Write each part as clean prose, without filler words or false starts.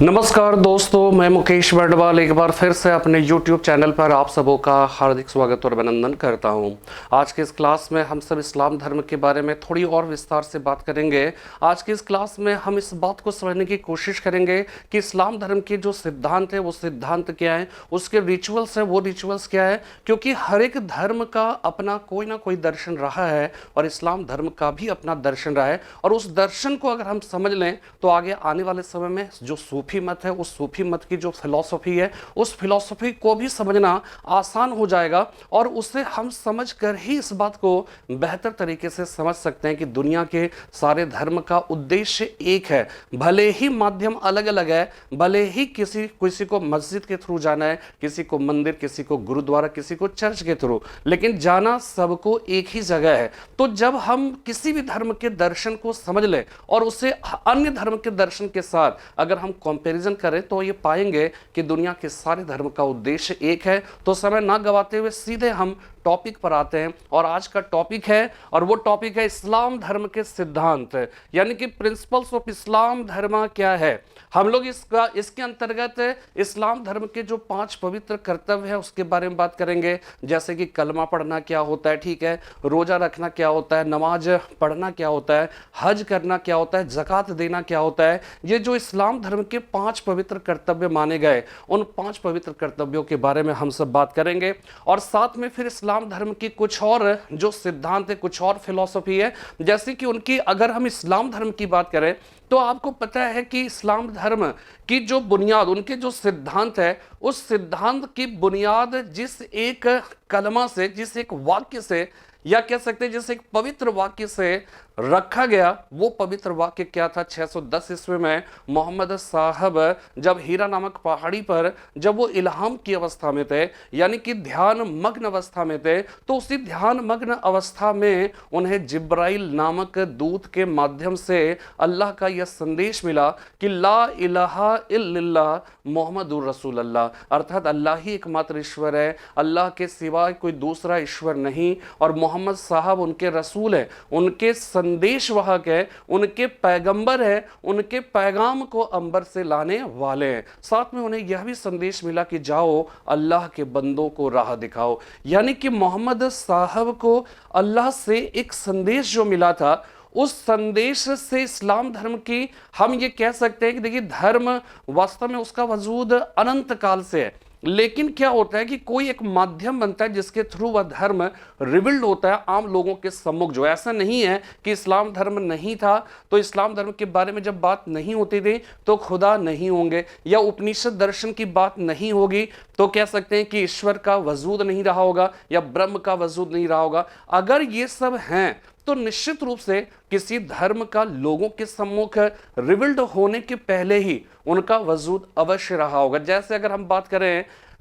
नमस्कार दोस्तों, मैं मुकेश बर्डवाल एक बार फिर से अपने YouTube चैनल पर आप सबों का हार्दिक स्वागत और अभिनंदन करता हूं। आज के इस क्लास में हम सब इस्लाम धर्म के बारे में थोड़ी और विस्तार से बात करेंगे। आज की इस क्लास में हम इस बात को समझने की कोशिश करेंगे कि इस्लाम धर्म के जो सिद्धांत है वो सिद्धांत क्या है, उसके रिचुअल्स हैं वो रिचुअल्स क्या है, क्योंकि हर एक धर्म का अपना कोई ना कोई दर्शन रहा है और इस्लाम धर्म का भी अपना दर्शन रहा है। और उस दर्शन को अगर हम समझ लें तो आगे आने वाले समय में जो सूफी मत है, उस सूफी मत की जो फिलॉसफी है, उस फिलॉसफी को भी समझना आसान हो जाएगा और उसे हम समझ कर ही इस बात को बेहतर तरीके से समझ सकते हैं कि दुनिया के सारे धर्म का उद्देश्य एक है। भले ही माध्यम अलग अलग है, भले ही किसी को मस्जिद के थ्रू जाना है, किसी को मंदिर, किसी को गुरुद्वारा, किसी को चर्च के थ्रू, लेकिन जाना सबको एक ही जगह है। तो जब हम किसी भी धर्म के दर्शन को समझ लें और उसे अन्य धर्म के दर्शन के साथ अगर हम कंपैरिजन करें तो ये पाएंगे कि दुनिया के सारे धर्म का उद्देश्य एक है। तो समय ना गवाते हुए सीधे हम टॉपिक पर आते हैं और आज का टॉपिक है, और वो टॉपिक है इस्लाम धर्म के सिद्धांत, यानी कि प्रिंसिपल्स ऑफ इस्लाम धर्म क्या है। हम लोग इसके अंतर्गत इस्लाम धर्म के जो 5 पवित्र कर्तव्य है उसके बारे में बात करेंगे, जैसे कि कलमा पढ़ना क्या होता है, ठीक है, रोजा रखना क्या होता है, नमाज पढ़ना क्या होता है, हज करना क्या होता है, ज़कात देना क्या होता है। ये जो इस्लाम धर्म के 5 पवित्र कर्तव्य माने गए, उन 5 पवित्र कर्तव्यों के बारे में हम सब बात करेंगे। और साथ में फिर इस्लाम धर्म की कुछ और जो सिद्धांत है, कुछ और फिलॉसफी है, जैसे कि उनकी अगर हम इस्लाम धर्म की बात करें तो आपको पता है कि इस्लाम धर्म की जो बुनियाद, उनके जो सिद्धांत है, उस सिद्धांत की बुनियाद जिस एक कलमा से, जिस एक वाक्य से, या कह सकते हैं जिस एक पवित्र वाक्य से रखा गया, वो पवित्र वाक्य क्या था। 610 ईस्वी में मोहम्मद साहब जब हीरा नामक पहाड़ी पर जब वो इल्हाम की अवस्था में थे, यानी कि ध्यान मग्न अवस्था में थे, तो उसी ध्यान मग्न अवस्था में उन्हें जिब्राइल नामक दूत के माध्यम से अल्लाह का यह संदेश मिला कि ला इलाहा इल्लल्लाह मोहम्मदुर रसूलुल्लाह, अर्थात अल्लाह ही एकमात्र ईश्वर है, अल्लाह के सिवाय कोई दूसरा ईश्वर नहीं, और मोहम्मद साहब उनके रसूल है, उनके संदेश वाहक है, उनके पैगंबर है, उनके पैगाम को अंबर से लाने वाले हैं। साथ में उन्हें यह भी संदेश मिला कि जाओ अल्लाह के बंदों को राह दिखाओ, यानी कि मोहम्मद साहब को अल्लाह से एक संदेश जो मिला था, उस संदेश से इस्लाम धर्म की हम ये कह सकते हैं कि देखिए, धर्म वास्तव में उसका वजूद अनंत काल से है, लेकिन क्या होता है कि कोई एक माध्यम बनता है जिसके थ्रू वह धर्म रिवील्ड होता है आम लोगों के सम्मुख। जो ऐसा नहीं है कि इस्लाम धर्म नहीं था तो इस्लाम धर्म के बारे में जब बात नहीं होती थी तो खुदा नहीं होंगे, या उपनिषद दर्शन की बात नहीं होगी तो कह सकते हैं कि ईश्वर का वजूद नहीं रहा होगा या ब्रह्म का वजूद नहीं रहा होगा। अगर ये सब हैं तो निश्चित रूप से किसी धर्म का लोगों के सम्मुख रिवील्ड होने के पहले ही उनका वजूद अवश्य रहा होगा। जैसे अगर हम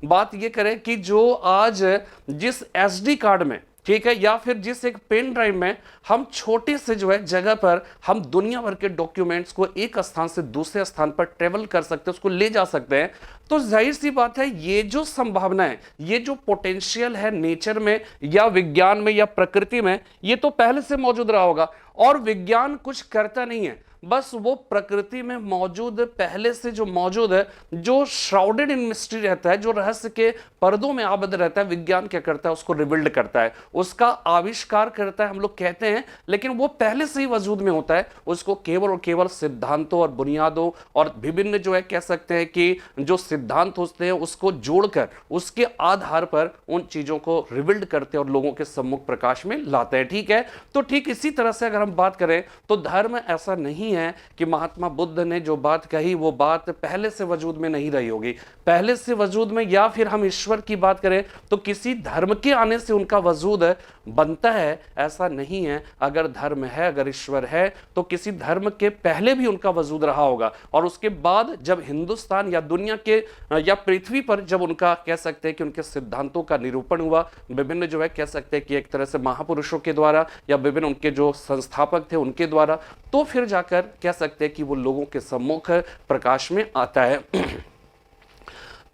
बात ये करें कि जो आज जिस एसडी कार्ड में, ठीक है, या फिर जिस एक पेन ड्राइव में हम छोटे से जो है जगह पर हम दुनिया भर के डॉक्यूमेंट्स को एक स्थान से दूसरे स्थान पर ट्रेवल कर सकते हैं, उसको ले जा सकते हैं, तो जाहिर सी बात है ये जो संभावना है, ये जो पोटेंशियल है नेचर में या विज्ञान में या प्रकृति में, ये तो पहले से मौजूद रहा होगा। और विज्ञान कुछ करता नहीं है, बस वो प्रकृति में मौजूद, पहले से जो मौजूद है, जो श्राउडेड इन मिस्ट्री रहता है, जो रहस्य के पर्दों में आबद्ध रहता है, विज्ञान क्या करता है, उसको रिवील्ड करता है, उसका आविष्कार करता है, हम लोग कहते हैं, लेकिन वो पहले से ही वजूद में होता है। उसको केवल और केवल सिद्धांतों और बुनियादों और विभिन्न जो है कह सकते हैं कि जो सिद्धांत होते हैं उसको जोड़कर उसके आधार पर उन चीजों को रिवील्ड करते हैं और लोगों के सम्मुख प्रकाश में लाते हैं, ठीक है। तो ठीक इसी तरह से अगर हम बात करें तो धर्म ऐसा नहीं है कि महात्मा बुद्ध ने जो बात कही वो बात पहले से वजूद में नहीं रही होगी, पहले से वजूद में, या फिर हम ईश्वर की बात करें तो किसी धर्म के आने से उनका वजूद बनता है, ऐसा नहीं है। अगर धर्म है, अगर ईश्वर है, तो किसी धर्म के पहले भी उनका वजूद रहा होगा, और उसके बाद जब हिंदुस्तान या दुनिया के या पृथ्वी पर जब उनका कह सकते हैं कि उनके सिद्धांतों का निरूपण हुआ, विभिन्न जो है कह सकते हैं कि एक तरह से महापुरुषों के द्वारा या विभिन्न उनके जो संस्थापक थे उनके द्वारा, तो फिर जाकर कह सकते हैं कि वो लोगों के सम्मुख प्रकाश में आता है।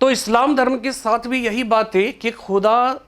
तो इस्लाम धर्म के साथ भी यही बात है कि खुदा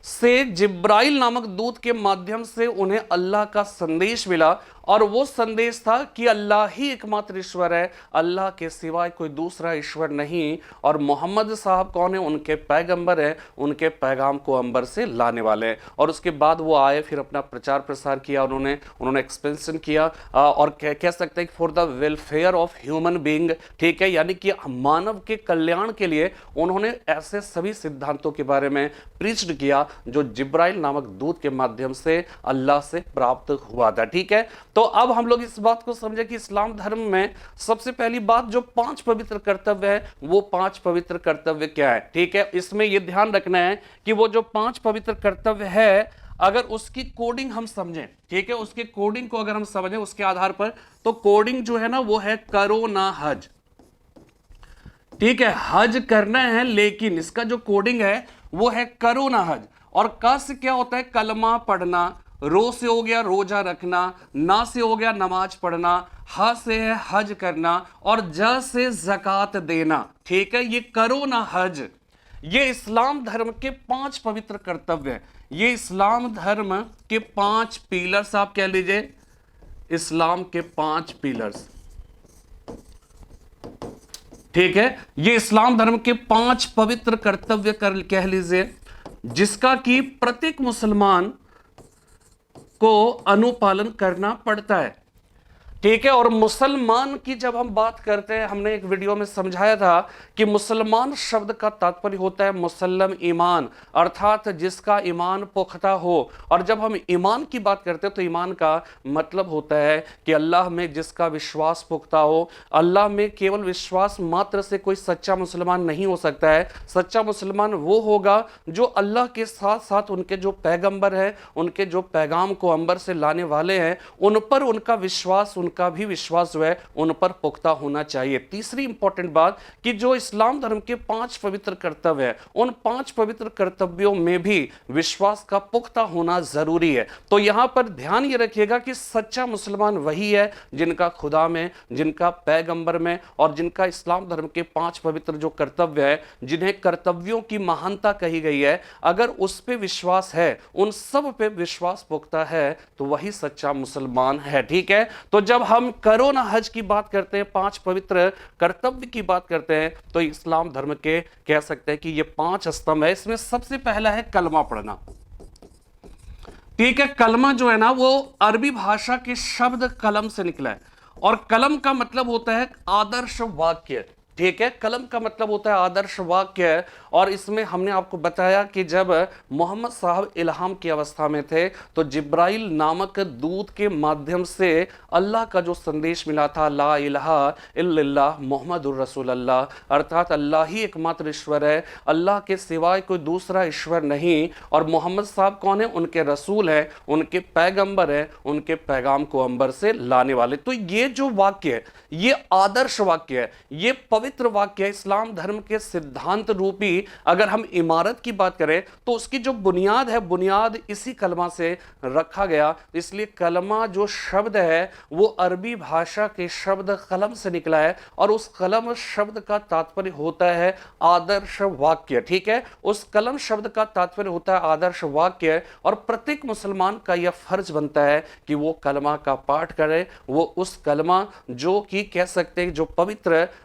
से जिब्राइल नामक दूत के माध्यम से उन्हें अल्लाह का संदेश मिला, और वो संदेश था कि अल्लाह ही एकमात्र ईश्वर है, अल्लाह के सिवाय कोई दूसरा ईश्वर नहीं। और मोहम्मद साहब कौन है? उनके पैगंबर हैं, उनके पैगाम को अंबर से लाने वाले हैं। और उसके बाद वो आए, फिर अपना प्रचार प्रसार किया, उन्होंने एक्सपेंशन किया, और कह सकते हैं कि for the welfare of human being, ठीक है, यानी कि मानव के कल्याण के लिए उन्होंने ऐसे सभी सिद्धांतों के बारे में प्रीच्ड किया जो जिब्राइल नामक दूत के माध्यम से अल्लाह से प्राप्त हुआ था। ठीक है, तो अब हम लोग इस बात को समझे कि इस्लाम धर्म में सबसे पहली बात जो 5 पवित्र कर्तव्य है, वो 5 पवित्र कर्तव्य क्या है? ठीक है, इसमें यह ध्यान रखना है कि वो जो 5 पवित्र कर्तव्य है, अगर उसकी कोडिंग हम समझें, ठीक है, उसके कोडिंग को अगर हम समझें उसके आधार पर, तो कोडिंग जो है ना वो है करो ना हज। ठीक है, हज करना है, लेकिन इसका जो कोडिंग है वो है करो ना हज। और क से क्या होता है? कलमा पढ़ना, रो से हो गया रोजा रखना, ना से हो गया नमाज पढ़ना, ह से है हज करना, और ज से ज़कात देना। ठीक है, ये करो ना हज, ये इस्लाम धर्म के 5 पवित्र कर्तव्य हैं। ये इस्लाम धर्म के 5 पिलर्स आप कह लीजिए, इस्लाम के 5 पिलर्स। ठीक है, ये इस्लाम धर्म के 5 पवित्र कर्तव्य कह लीजिए, जिसका कि प्रत्येक मुसलमान को अनुपालन करना पड़ता है। ठीक है, और मुसलमान की जब हम बात करते हैं, हमने एक वीडियो में समझाया था कि मुसलमान शब्द का तात्पर्य होता है मुसल्लम ईमान, अर्थात जिसका ईमान पुख्ता हो। और जब हम ईमान की बात करते हैं तो ईमान का मतलब होता है कि अल्लाह में जिसका विश्वास पुख्ता हो। अल्लाह में केवल विश्वास मात्र से कोई सच्चा मुसलमान नहीं हो सकता है। सच्चा मुसलमान वो होगा जो अल्लाह के साथ साथ उनके जो पैगंबर हैं, उनके जो पैगाम को अंबर से लाने वाले हैं, उन पर उनका विश्वास, उनका भी विश्वास जो है उन पर पुख्ता होना चाहिए। तीसरी इंपॉर्टेंट बात कि जो इस्लाम धर्म के 5 पवित्र कर्तव्य है, उन 5 पवित्र कर्तव्यों में भी विश्वास का पुख्ता होना जरूरी है। तो यहां पर ध्यान ये रखिएगा कि सच्चा मुसलमान वही है जिनका खुदा में, जिनका पैगंबर में, और जिनका इस्लाम धर्म के 5 पवित्र जो कर्तव्य है, जिन्हें कर्तव्यों की महानता कही गई है, अगर उस पे विश्वास है, उन सब पे विश्वास पुख्ता है, तो वही सच्चा मुसलमान है। ठीक है, तो जब हम करो ना हज की बात करते हैं, 5 पवित्र कर्तव्य की बात करते हैं, तो इस्लाम धर्म के कह सकते हैं कि ये 5 स्तंभ है। इसमें सबसे पहला है कलमा पढ़ना। ठीक है, कलमा जो है ना वो अरबी भाषा के शब्द कलम से निकला है, और कलम का मतलब होता है आदर्श वाक्य। ठीक है, कलम का मतलब होता है आदर्श वाक्य। और इसमें हमने आपको बताया कि जब मोहम्मद साहब इल्हाम की अवस्था में थे, तो जिब्राइल नामक दूत के माध्यम से अल्लाह का जो संदेश मिला था, ला इलाहा इल्लल्लाह मुहम्मदुर रसूलुल्लाह, अर्थात अल्लाह ही एकमात्र ईश्वर है, अल्लाह के सिवाय कोई दूसरा ईश्वर नहीं। और मोहम्मद साहब कौन है? उनके रसूल हैं, उनके पैगंबर हैं, उनके पैगाम को अंबर से लाने वाले। तो ये जो वाक्य है, ये आदर्श वाक्य है, ये पवित्र वाक्य है। इस्लाम धर्म के सिद्धांत रूपी अगर हम इमारत की बात करें, तो उसकी जो बुनियाद है, बुनियाद इसी कलमा से रखा गया। इसलिए कलमा जो शब्द है वो अरबी भाषा के शब्द कलम से निकला है, और उस कलम शब्द का तात्पर्य होता है आदर्श वाक्य। ठीक है, उस कलम शब्द का तात्पर्य होता है आदर्श वाक्य। और प्रत्येक मुसलमान का यह फर्ज बनता है कि वो कलमा का पाठ करे, वो उस कलमा जो कि कह सकते हैं जो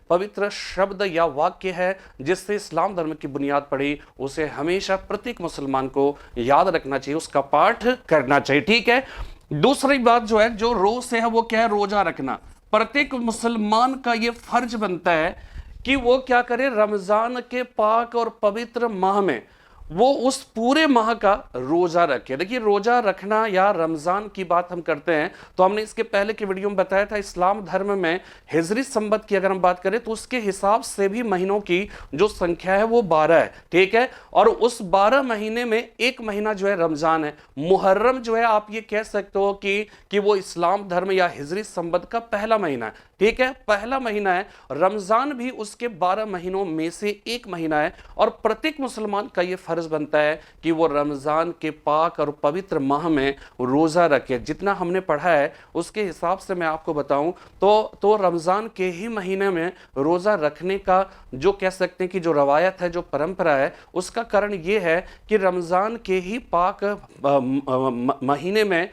पवित्र शब्द या वाक्य है जिससे इस्लाम धर्म की बुनियाद पड़ी, उसे हमेशा प्रत्येक मुसलमान को याद रखना चाहिए, उसका पाठ करना चाहिए। ठीक है, दूसरी बात जो है, जो रोज से है, वो क्या है? रोजा रखना। प्रत्येक मुसलमान का यह फर्ज बनता है कि वो क्या करे? रमजान के पाक और पवित्र माह में वो उस पूरे माह का रोजा रखे। देखिए, रोजा रखना या रमजान की बात हम करते हैं तो हमने इसके पहले के वीडियो में बताया था, इस्लाम धर्म में हिजरी संवत की अगर हम बात करें तो उसके हिसाब से भी महीनों की जो संख्या है वो 12 है। ठीक है, और उस 12 महीने में एक महीना जो है रमजान है। मुहर्रम जो है आप ये कह सकते हो कि वो इस्लाम धर्म या हिजरी संवत का पहला महीना है। ठीक है, पहला महीना है। रमजान भी उसके 12 महीनों में से एक महीना है और प्रत्येक मुसलमान का यह फर्ज बनता है कि वो रमजान के पाक और पवित्र माह में रोजा रखे। जितना हमने पढ़ा है उसके हिसाब से मैं आपको बताऊं तो रमजान के ही महीने में रोजा रखने का जो कह सकते हैं कि जो रवायत है, जो परंपरा है, उसका कारण यह है कि रमजान के ही पाक महीने में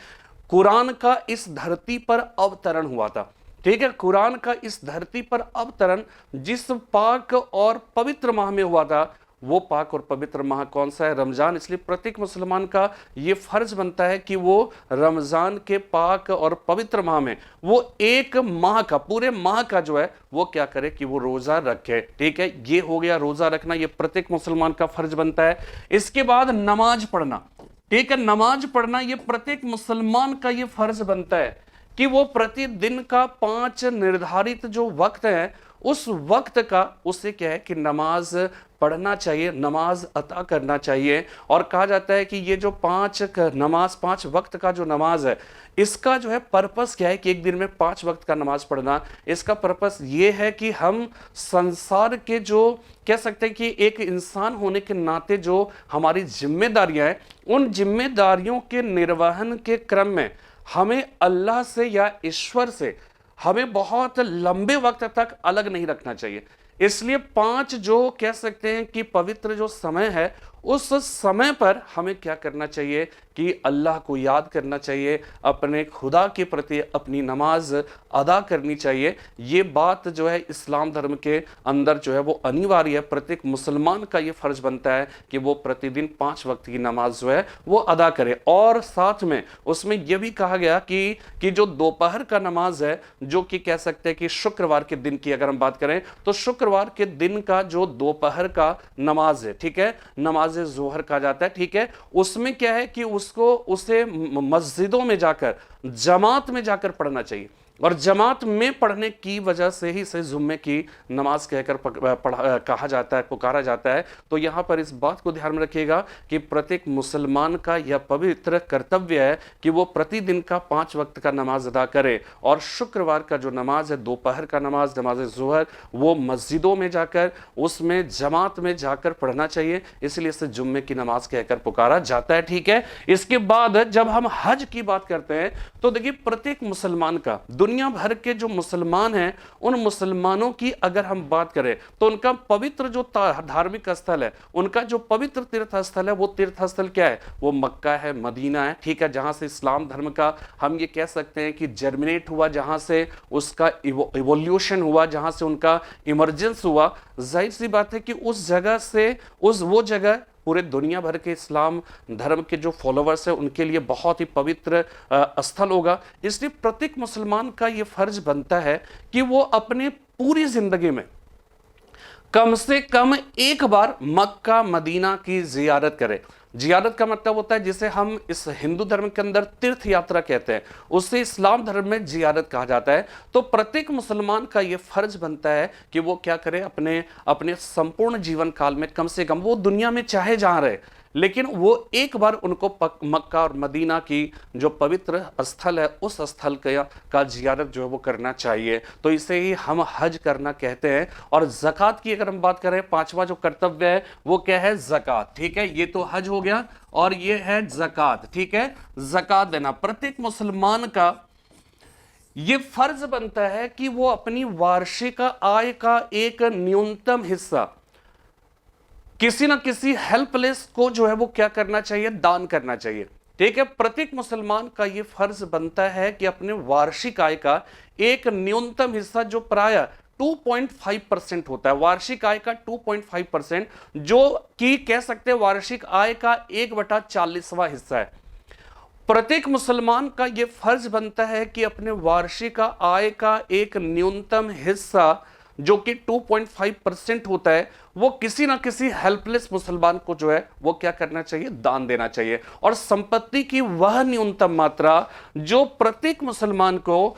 कुरान का इस धरती पर अवतरण हुआ था। ठीक है, कुरान का इस धरती पर अवतरण जिस पाक और पवित्र माह में हुआ था, वो पाक और पवित्र माह कौन सा है? रमजान। इसलिए प्रत्येक मुसलमान का ये फर्ज बनता है कि वो रमजान के पाक और पवित्र माह में वो एक माह का, पूरे माह का जो है वो क्या करे कि वो रोजा रखे। ठीक है, ये हो गया रोजा रखना, ये प्रत्येक मुसलमान का फर्ज बनता है। इसके बाद नमाज पढ़ना। ठीक है, नमाज पढ़ना ये प्रत्येक मुसलमान का ये फर्ज बनता है कि वो प्रतिदिन का 5 निर्धारित जो वक्त है, उस वक्त का उसे क्या है कि नमाज पढ़ना चाहिए, नमाज अता करना चाहिए। और कहा जाता है कि ये जो 5 वक्त का जो नमाज है, इसका जो है पर्पस क्या है कि एक दिन में 5 वक्त का नमाज पढ़ना, इसका पर्पस ये है कि हम संसार के जो कह सकते हैं कि एक इंसान होने के नाते जो हमारी जिम्मेदारियां हैं, उन जिम्मेदारियों के निर्वहन के क्रम में हमें अल्लाह से या ईश्वर से हमें बहुत लंबे वक्त तक अलग नहीं रखना चाहिए। इसलिए 5 जो कह सकते हैं कि पवित्र जो समय है, उस समय पर हमें क्या करना चाहिए कि अल्लाह को याद करना चाहिए, अपने खुदा के प्रति अपनी नमाज अदा करनी चाहिए। ये बात जो है इस्लाम धर्म के अंदर जो है वो अनिवार्य है। प्रत्येक मुसलमान का ये फर्ज बनता है कि वो प्रतिदिन 5 वक्त की नमाज जो है वो अदा करे। और साथ में उसमें यह भी कहा गया कि जो दोपहर का नमाज है, जो कि कह सकते हैं कि शुक्रवार के दिन की अगर हम बात करें तो शुक्रवार के दिन का जो दोपहर का नमाज है, ठीक है, नमाज जोहर कहा जाता है। ठीक है, उसमें क्या है कि उसे मस्जिदों में जाकर, जमात में जाकर पढ़ना चाहिए। और जमात में पढ़ने की वजह से ही इसे जुम्मे की नमाज कहकर कहा जाता है, पुकारा जाता है। तो यहां पर इस बात को ध्यान में रखिएगा कि प्रत्येक मुसलमान का यह पवित्र कर्तव्य है कि वो प्रतिदिन का 5 वक्त का नमाज अदा करे। और शुक्रवार का जो नमाज है, दोपहर का नमाज, नमाज ज़ोहर, वो मस्जिदों में जाकर, उसमें जमात में जाकर पढ़ना चाहिए। इसलिए इसे जुम्मे की नमाज कहकर पुकारा जाता है। ठीक है, इसके बाद जब हम हज की बात करते हैं तो देखिए प्रत्येक मुसलमान का, दुनिया भर के जो मुसलमान हैं, उन मुसलमानों की अगर हम बात करें तो उनका पवित्र जो धार्मिक स्थल है, उनका जो पवित्र तीर्थ स्थल है, वो तीर्थ स्थल क्या है? वो मक्का है, मदीना है। ठीक है, जहां से इस्लाम धर्म का हम ये कह सकते हैं कि जर्मिनेट हुआ, जहां से उसका इवोल्यूशन हुआ, जहां से उनका इमर्जेंस हुआ। जाहिर सी बात है कि उस जगह से वो जगह पूरे दुनिया भर के इस्लाम धर्म के जो फॉलोवर्स हैं उनके लिए बहुत ही पवित्र स्थल होगा। इसलिए प्रत्येक मुसलमान का ये फर्ज बनता है कि वो अपने पूरी जिंदगी में कम से कम एक बार मक्का मदीना की जियारत करे। जियारत का मतलब होता है जिसे हम इस हिंदू धर्म के अंदर तीर्थ यात्रा कहते हैं, उससे इस्लाम धर्म में जियारत कहा जाता है। तो प्रत्येक मुसलमान का यह फर्ज बनता है कि वो क्या करे, अपने संपूर्ण जीवन काल में कम से कम, वो दुनिया में चाहे जहां रहे, लेकिन वो एक बार उनको मक्का और मदीना की जो पवित्र स्थल है, उस स्थल का जियारत जो है वो करना चाहिए। तो इसे ही हम हज करना कहते हैं। और ज़कात की अगर हम बात करें, 5वां जो कर्तव्य है वो क्या है? ज़कात। ठीक है, ये तो हज हो गया और ये है ज़कात। ठीक है, ज़कात देना प्रत्येक मुसलमान का ये फर्ज बनता है कि वो अपनी वार्षिक आय का एक न्यूनतम हिस्सा किसी ना किसी हेल्पलेस को जो है वो क्या करना चाहिए? दान करना चाहिए। ठीक है, प्रत्येक मुसलमान का यह फर्ज बनता है कि अपने वार्षिक आय का एक न्यूनतम हिस्सा, जो प्राय 2.5% होता है, वार्षिक आय का 2.5%, जो कि कह सकते हैं वार्षिक आय का 1/40वां हिस्सा है। प्रत्येक मुसलमान का यह फर्ज बनता है कि अपने वार्षिक आय का एक न्यूनतम हिस्सा, जो कि 2.5% होता है, वो किसी ना किसी हेल्पलेस मुसलमान को जो है वो क्या करना चाहिए? दान देना चाहिए। और संपत्ति की वह न्यूनतम मात्रा जो प्रत्येक मुसलमान को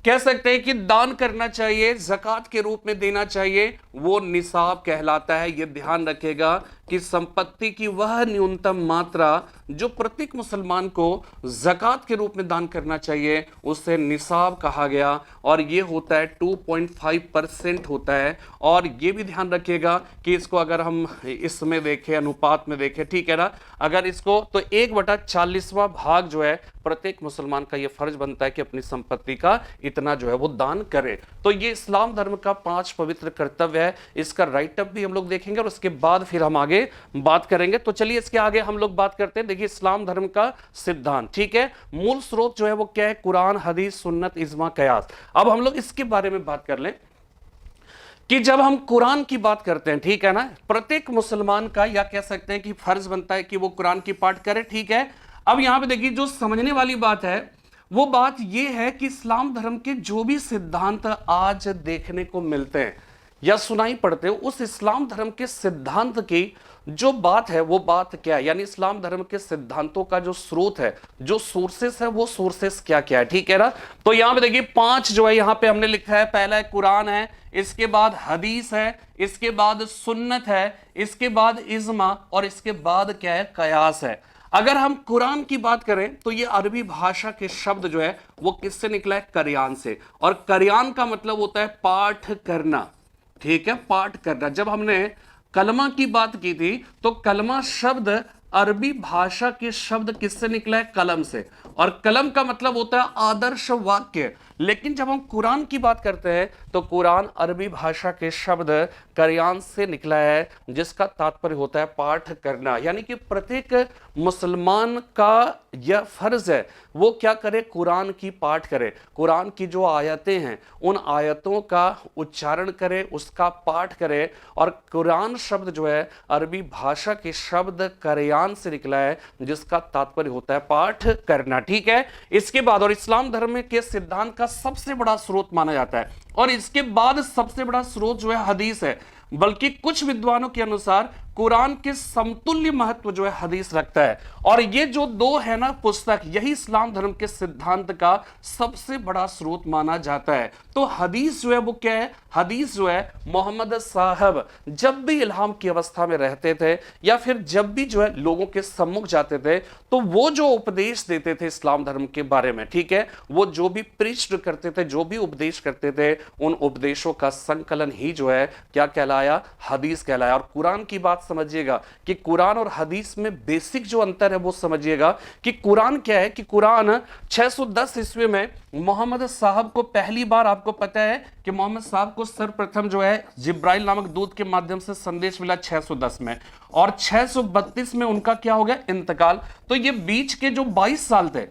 कह सकते हैं कि दान करना चाहिए, ज़कात के रूप में देना चाहिए, वो निसाब कहलाता है। ये ध्यान रखेगा कि संपत्ति की वह न्यूनतम मात्रा जो प्रत्येक मुसलमान को ज़कात के रूप में दान करना चाहिए उसे निसाब कहा गया, और ये होता है 2.5% होता है। और ये भी ध्यान रखिएगा कि इसको अगर हम इसमें देखें, अनुपात में देखें, ठीक है ना, अगर इसको तो 1/40वां भाग जो है प्रत्येक मुसलमान का ये फर्ज बनता है कि अपनी संपत्ति का इतना जो है वो दान करे। तो ये इस्लाम धर्म का 5 पवित्र कर्तव्य है। इसका राइट अप भी हम लोग देखेंगे और उसके बाद फिर हम आगे बात करेंगे। तो चलिए इसके आगे हम लोग बात करते हैं। देखिए इस्लाम धर्म का सिद्धांत, ठीक है, मूल स्रोत जो है वो क्या है? कुरान, हदीस, सुन्नत, इज्मा, कयास। अब हम लोग इसके बारे में बात कर लें कि जब हम कुरान की बात करते हैं, ठीक है ना, प्रत्येक मुसलमान का या कह सकते हैं कि फर्ज बनता है कि वो कुरान की पाठ करे, ठीक है। अब यहां पे देखिए जो समझने वाली बात है वो बात यह है कि इस्लाम धर्म के जो भी सिद्धांत आज देखने को मिलते हैं या सुनाई पड़ते हैं, उस इस्लाम धर्म के सिद्धांत की जो बात है वो बात क्या है, यानी इस्लाम धर्म के सिद्धांतों का जो स्रोत है, जो सोर्सेस है, वो सोर्सेस क्या क्या है, ठीक है ना। तो यहां पे देखिए 5 जो है यहां पे हमने लिखा है। पहला है कुरान है, इसके बाद हदीस है, इसके बाद सुन्नत है, इसके बाद इज्मा, और इसके बाद क्या है? कयास है। अगर हम कुरान की बात करें तो ये अरबी भाषा के शब्द जो है वो किससे निकला है? करयान से। और करयान का मतलब होता है पाठ करना, ठीक है, पाठ करना। जब हमने कलमा की बात की थी तो कलमा शब्द अरबी भाषा के शब्द किससे निकला है? कलम से। और कलम का मतलब होता है आदर्श वाक्य। लेकिन जब हम कुरान की बात करते हैं तो कुरान अरबी भाषा के शब्द करयान से निकला है, जिसका तात्पर्य होता है पाठ करना। यानी कि प्रत्येक मुसलमान का यह फर्ज है वो क्या करे? कुरान की पाठ करे, कुरान की जो आयतें हैं उन आयतों का उच्चारण करे, उसका पाठ करे। और कुरान शब्द जो है अरबी भाषा के शब्द करयान से निकला है, जिसका तात्पर्य होता है पाठ करना, ठीक है। इसके बाद और इस्लाम धर्म के सिद्धांत का सबसे बड़ा स्रोत माना जाता है, और इसके बाद सबसे बड़ा स्रोत जो है हदीस है। बल्कि कुछ विद्वानों के अनुसार कुरान के समतुल्य महत्व जो है हदीस रखता है। और ये जो दो है ना पुस्तक, यही इस्लाम धर्म के सिद्धांत का सबसे बड़ा स्रोत माना जाता है। तो हदीस जो है वो क्या है? हदीस जो है मोहम्मद साहब जब भी इल्हाम की अवस्था में रहते थे या फिर जब भी जो है लोगों के सम्मुख जाते थे तो वो जो उपदेश देते थे इस्लाम धर्म के बारे में, ठीक है, वो जो भी प्रीच करते थे, जो भी उपदेश करते थे, उन उपदेशों का संकलन ही जो है क्या कहलाया? हदीस कहलाया। और कुरान की बात समझिएगा कि कुरान और हदीस में बेसिक जो अंतर है वो समझिएगा कि कुरान क्या है कि कुरान 610 ईस्वी में मोहम्मद साहब को पहली बार, आपको पता है कि मोहम्मद साहब को सर्वप्रथम जो है जिब्राइल नामक दूत के माध्यम से संदेश मिला 610 में, और 632 में उनका क्या हो गया? इंतकाल। तो ये बीच के जो 22 साल थे,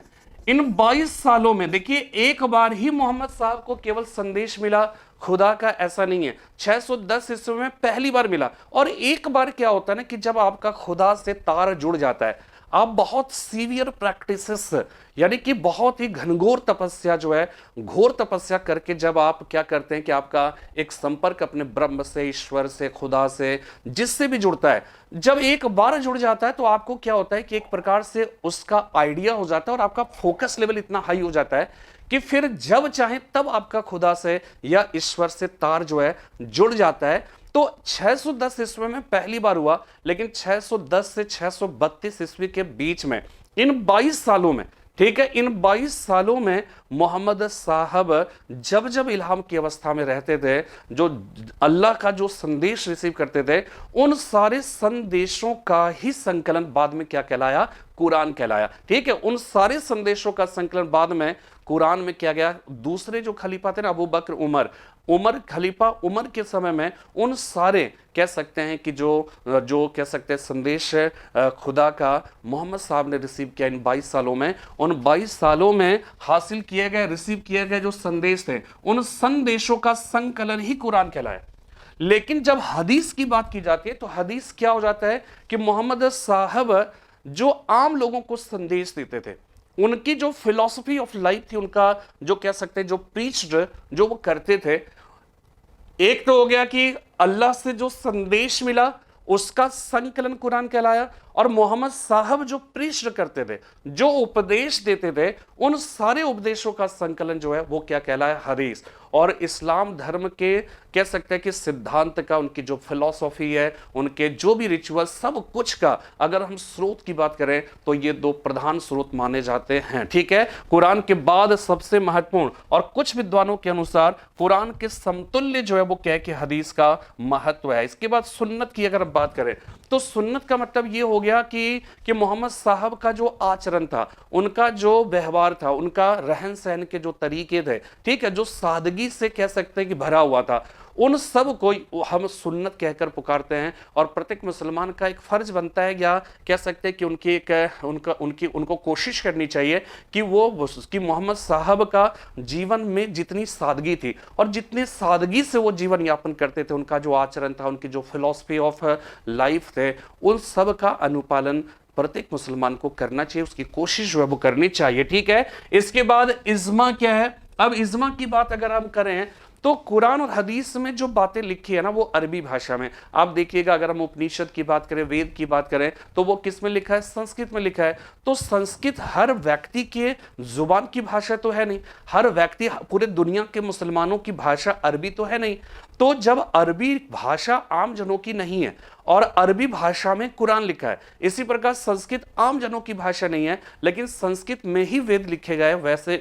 इन 22 सालों में देखिए एक बार ही मोहम्मद साहब को केवल संदेश मिला खुदा का, ऐसा नहीं है। 610 ईस्वी में पहली बार मिला। और एक बार क्या होता है ना कि जब आपका खुदा से तार जुड़ जाता है, आप बहुत सीवियर प्रैक्टिसेस यानी कि बहुत ही घनघोर तपस्या जो है, घोर तपस्या करके जब आप क्या करते हैं कि आपका एक संपर्क अपने ब्रह्म से, ईश्वर से, खुदा से, जिससे भी जुड़ता है, जब एक बार जुड़ जाता है तो आपको क्या होता है कि एक प्रकार से उसका आइडिया हो जाता है और आपका फोकस लेवल इतना हाई हो जाता है कि फिर जब चाहे तब आपका खुदा से या ईश्वर से तार जो है जुड़ जाता है। तो 610 ईस्वी में पहली बार हुआ, लेकिन 610 से 632 ईस्वी के बीच में इन 22 सालों में, ठीक है, इन 22 सालों में मोहम्मद साहब जब जब इल्हाम की अवस्था में रहते थे, जो अल्लाह का जो संदेश रिसीव करते थे, उन सारे संदेशों का ही संकलन बाद में क्या कहलाया? कुरान कहलाया, ठीक है। उन सारे संदेशों का संकलन बाद में कुरान में किया गया। दूसरे जो खलीफा थे ना, अबू बकर, उमर खलीफा उमर के समय में उन सारे कह सकते हैं कि जो कह सकते हैं संदेश खुदा का मोहम्मद साहब ने रिसीव किया इन 22 सालों में, उन 22 सालों में हासिल किए गए, रिसीव किए गए जो संदेश थे, उन संदेशों का संकलन ही कुरान कहलाया। लेकिन जब हदीस की बात की जाती है तो हदीस क्या हो जाता है कि मोहम्मद साहब जो आम लोगों को संदेश देते थे, उनकी जो फिलॉसफी ऑफ लाइफ थी, उनका जो कह सकते हैं जो प्रीच्ड जो वो करते थे, एक तो हो गया कि अल्लाह से जो संदेश मिला उसका संकलन कुरान कहलाया, और मोहम्मद साहब जो प्रीच करते थे, जो उपदेश देते थे, उन सारे उपदेशों का संकलन जो है वो क्या कहलाया, हदीस। और इस्लाम धर्म के कह सकते हैं कि सिद्धांत का, उनकी जो फिलॉसफी है, उनके जो भी रिचुअल, सब कुछ का अगर हम स्रोत की बात करें तो ये दो प्रधान स्रोत माने जाते हैं। ठीक है, कुरान के बाद सबसे महत्वपूर्ण, और कुछ विद्वानों के अनुसार कुरान के समतुल्य जो है वो क्या है कि हदीस का महत्व है। इसके बाद सुन्नत की अगर बात करें तो सुन्नत का मतलब ये हो गया कि मोहम्मद साहब का जो आचरण था, उनका जो व्यवहार था, उनका रहन सहन के जो तरीके थे, ठीक है, जो सादगी से कह सकते हैं कि भरा हुआ था, उन सब को हम सुन्नत कहकर पुकारते हैं। और प्रत्येक मुसलमान का एक फर्ज बनता है, या कह सकते हैं कि उनको कोशिश करनी चाहिए कि मोहम्मद साहब का जीवन में जितनी सादगी थी और जितनी सादगी से वो जीवन यापन करते थे, उनका जो आचरण था, उनकी जो फिलॉसफी ऑफ लाइफ थे, उन सब का अनुपालन प्रत्येक मुसलमान को करना चाहिए, उसकी कोशिश जो है वो करनी चाहिए। ठीक है, इसके बाद इज्मा क्या है। अब इज्मा की बात अगर हम करें तो कुरान और हदीस में जो बातें लिखी है ना वो अरबी भाषा में। आप देखिएगा, अगर हम उपनिषद की बात करें, वेद की बात करें, तो वो किस में लिखा है, संस्कृत में लिखा है। तो संस्कृत हर व्यक्ति के जुबान की भाषा तो है नहीं, हर व्यक्ति, पूरे दुनिया के मुसलमानों की भाषा अरबी तो है नहीं। तो जब अरबी भाषा आम जनों की नहीं है और अरबी भाषा में कुरान लिखा है, इसी प्रकार संस्कृत आम जनों की भाषा नहीं है, लेकिन संस्कृत में ही वेद लिखे गए, वैसे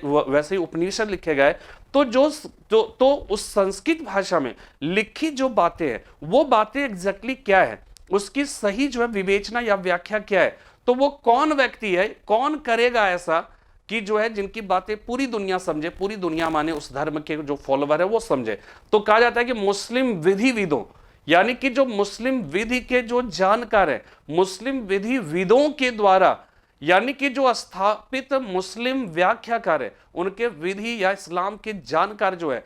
ही उपनिषद लिखे गए। तो उस संस्कृत भाषा में लिखी जो बातें हैं, वो बातें एग्जैक्टली क्या है, उसकी सही जो है विवेचना या व्याख्या क्या है, तो वो कौन व्यक्ति है, कौन करेगा ऐसा कि जो है जिनकी बातें पूरी दुनिया समझे, पूरी दुनिया माने उस धर्म के जो फॉलोवर है वो समझे। तो कहा जाता है कि मुस्लिम विधिविदों, यानी कि जो मुस्लिम विधि के जो जानकार है, मुस्लिम विधिविदों के द्वारा, यानी कि जो स्थापित मुस्लिम व्याख्याकार है, उनके विधि या इस्लाम के जानकार जो है,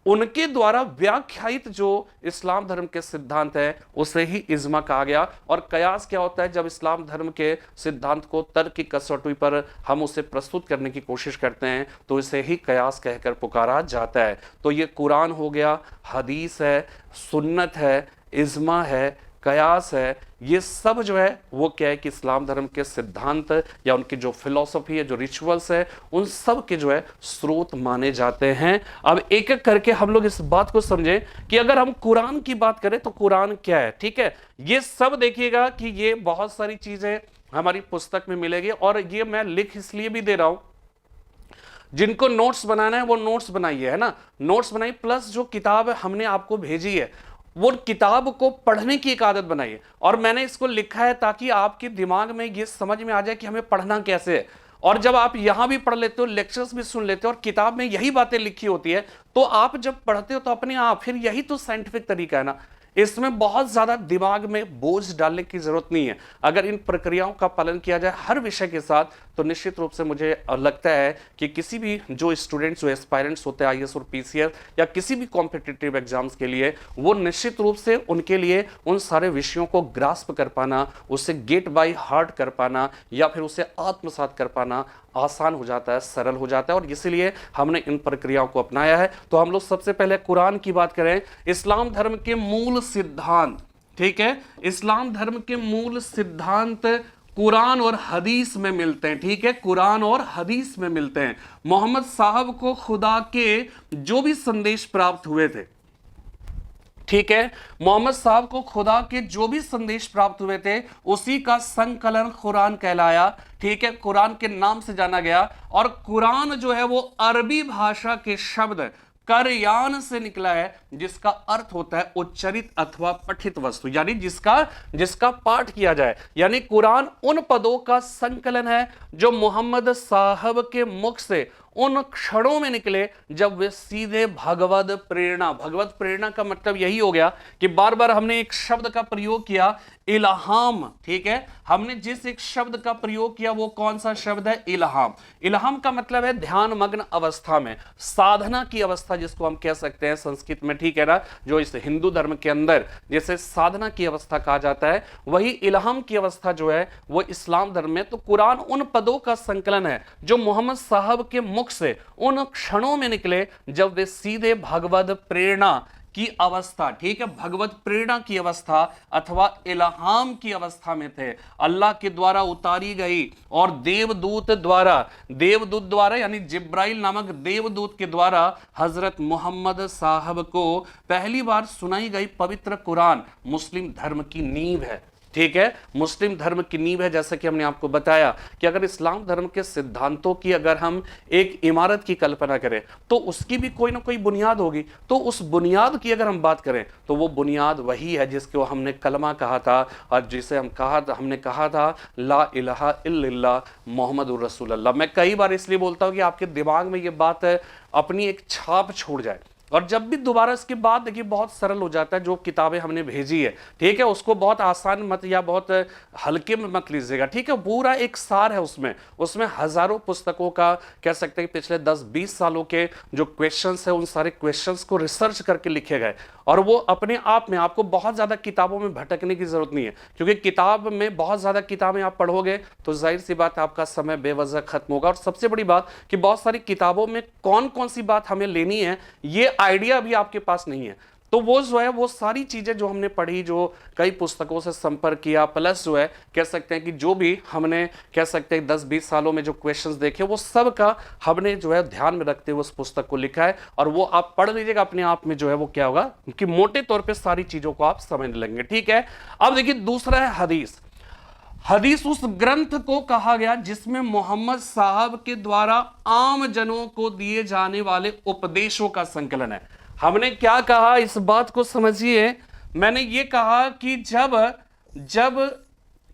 उनके द्वारा व्याख्यायित जो इस्लाम धर्म के सिद्धांत है, उसे ही इज्मा कहा गया। और कयास क्या होता है, जब इस्लाम धर्म के सिद्धांत को तर्क की कसौटी पर हम उसे प्रस्तुत करने की कोशिश करते हैं, तो इसे ही कयास कहकर पुकारा जाता है। तो ये कुरान हो गया, हदीस है, सुन्नत है, इज्मा है, कयास है, ये सब जो है वो क्या है कि इस्लाम धर्म के सिद्धांत या उनकी जो फिलॉसफी है, जो रिचुअल्स है, उन सब के जो है स्रोत माने जाते हैं। अब एक एक करके हम लोग इस बात को समझें कि अगर हम कुरान की बात करें तो कुरान क्या है। ठीक है, ये सब देखिएगा कि ये बहुत सारी चीजें हमारी पुस्तक में मिलेगी, और ये मैं लिख इसलिए भी दे रहा हूं, जिनको नोट्स बनाना है वो नोट्स बनाइए, है ना, नोट्स बनाइए, प्लस जो किताब हमने आपको भेजी है वो किताब को पढ़ने की एक आदत बनाइए। और मैंने इसको लिखा है ताकि आपके दिमाग में ये समझ में आ जाए कि हमें पढ़ना कैसे है। और जब आप यहां भी पढ़ लेते हो, लेक्चर्स भी सुन लेते हो, और किताब में यही बातें लिखी होती है, तो आप जब पढ़ते हो तो अपने आप, फिर यही तो साइंटिफिक तरीका है ना, इसमें बहुत ज्यादा दिमाग में बोझ डालने की जरूरत नहीं है। अगर इन प्रक्रियाओं का पालन किया जाए हर विषय के साथ, तो निश्चित रूप से मुझे लगता है कि किसी भी जो स्टूडेंट्स, जो एस्पायरेंट्स होते हैं आईएएस और पीसीएस या किसी भी कॉम्पिटिटिव एग्जाम्स के लिए, वो निश्चित रूप से उनके लिए उन सारे विषयों को ग्रास्प कर पाना, उसे गेट बाय हार्ट कर पाना, या फिर उसे आत्मसात कर पाना आसान हो जाता है, सरल हो जाता है। और इसीलिए हमने इन प्रक्रियाओं को अपनाया है। तो हम लोग सबसे पहले कुरान की बात करें, इस्लाम धर्म के मूल सिद्धांत, ठीक है, इस्लाम धर्म के मूल सिद्धांत कुरान और हदीस में मिलते हैं। ठीक है, कुरान और हदीस में मिलते हैं। मोहम्मद साहब को खुदा के जो भी संदेश प्राप्त हुए थे, ठीक है, मोहम्मद साहब को खुदा के जो भी संदेश प्राप्त हुए थे, उसी का संकलन कुरान कहलाया। ठीक है, कुरान के नाम से जाना गया। और कुरान जो है वो अरबी भाषा के शब्द करयान से निकला है, जिसका अर्थ होता है उच्चरित अथवा पठित वस्तु, यानी जिसका पाठ किया जाए। यानी कुरान उन पदों का संकलन है जो मोहम्मद साहब के मुख से उन क्षणों में निकले जब वे सीधे भगवत प्रेरणा का मतलब यही हो गया कि बार बार हमने एक शब्द का प्रयोग किया, इल्हाम। ठीक है, हमने जिस एक शब्द का प्रयोग किया वो कौन सा शब्द है, इल्हाम। इल्हाम का मतलब है ध्यान मग्न अवस्था में, साधना की अवस्था जिसको हम कह सकते हैं संस्कृत में, ठीक है ना, जो इस हिंदू धर्म के अंदर जैसे साधना की अवस्था कहा जाता है, वही इल्हाम की अवस्था जो है वो इस्लाम धर्म में। तो कुरान उन पदों का संकलन है जो मोहम्मद साहब के मुख से उन क्षणों में निकले जब वे सीधे भगवत प्रेरणा की अवस्था, ठीक है, भगवत प्रेरणा की अवस्था अथवा इल्हाम की अवस्था में थे। अल्लाह के द्वारा उतारी गई और देवदूत द्वारा यानी जिब्राइल नामक देवदूत के द्वारा हजरत मोहम्मद साहब को पहली बार सुनाई गई पवित्र कुरान मुस्लिम धर्म की नींव है। ठीक है, मुस्लिम धर्म की नींव है। जैसा कि हमने आपको बताया कि अगर इस्लाम धर्म के सिद्धांतों की अगर हम एक इमारत की कल्पना करें तो उसकी भी कोई ना कोई बुनियाद होगी। तो उस बुनियाद की अगर हम बात करें तो वो बुनियाद वही है जिसको हमने कलमा कहा था और जिसे हमने कहा था ला इलाहा इल्लल्लाह मोहम्मदुर रसूलुल्लाह। मैं कई बार इसलिए बोलता हूं कि आपके दिमाग में ये बात अपनी एक छाप छोड़ जाए और जब भी दोबारा इसके बाद देखिए बहुत सरल हो जाता है। जो किताबें हमने भेजी है, ठीक है, उसको बहुत आसान मत या बहुत हल्के में मत लीजिएगा, ठीक है। पूरा एक सार है उसमें हजारों पुस्तकों का कह सकते हैं पिछले 10-20 सालों के जो क्वेश्चंस है उन सारे क्वेश्चंस को रिसर्च करके लिखे गए और वो अपने आप में आपको बहुत ज्यादा किताबों में भटकने की जरूरत नहीं है, क्योंकि किताब में बहुत ज्यादा किताबें आप पढ़ोगे तो जाहिर सी बात आपका समय बेवजह खत्म होगा। और सबसे बड़ी बात कि बहुत सारी किताबों में कौन कौन सी बात हमें लेनी है ये आइडिया भी आपके पास नहीं है। तो वो जो है वो सारी चीजें जो हमने पढ़ी, जो कई पुस्तकों से संपर्क किया, प्लस जो है कह सकते हैं कि जो भी हमने कह सकते हैं 10-20 सालों में जो क्वेश्चंस देखे वो सब का हमने जो है ध्यान में रखते हुए उस पुस्तक को लिखा है। और वो आप पढ़ लीजिएगा, अपने आप में जो है वो क्या होगा कि मोटे तौर पर सारी चीजों को आप समझ लेंगे। ठीक है, अब देखिए दूसरा है हदीस। हदीस उस ग्रंथ को कहा गया जिसमें मोहम्मद साहब के द्वारा आम जनों को दिए जाने वाले उपदेशों का संकलन है। हमने क्या कहा इस बात को समझिए। मैंने ये कहा कि जब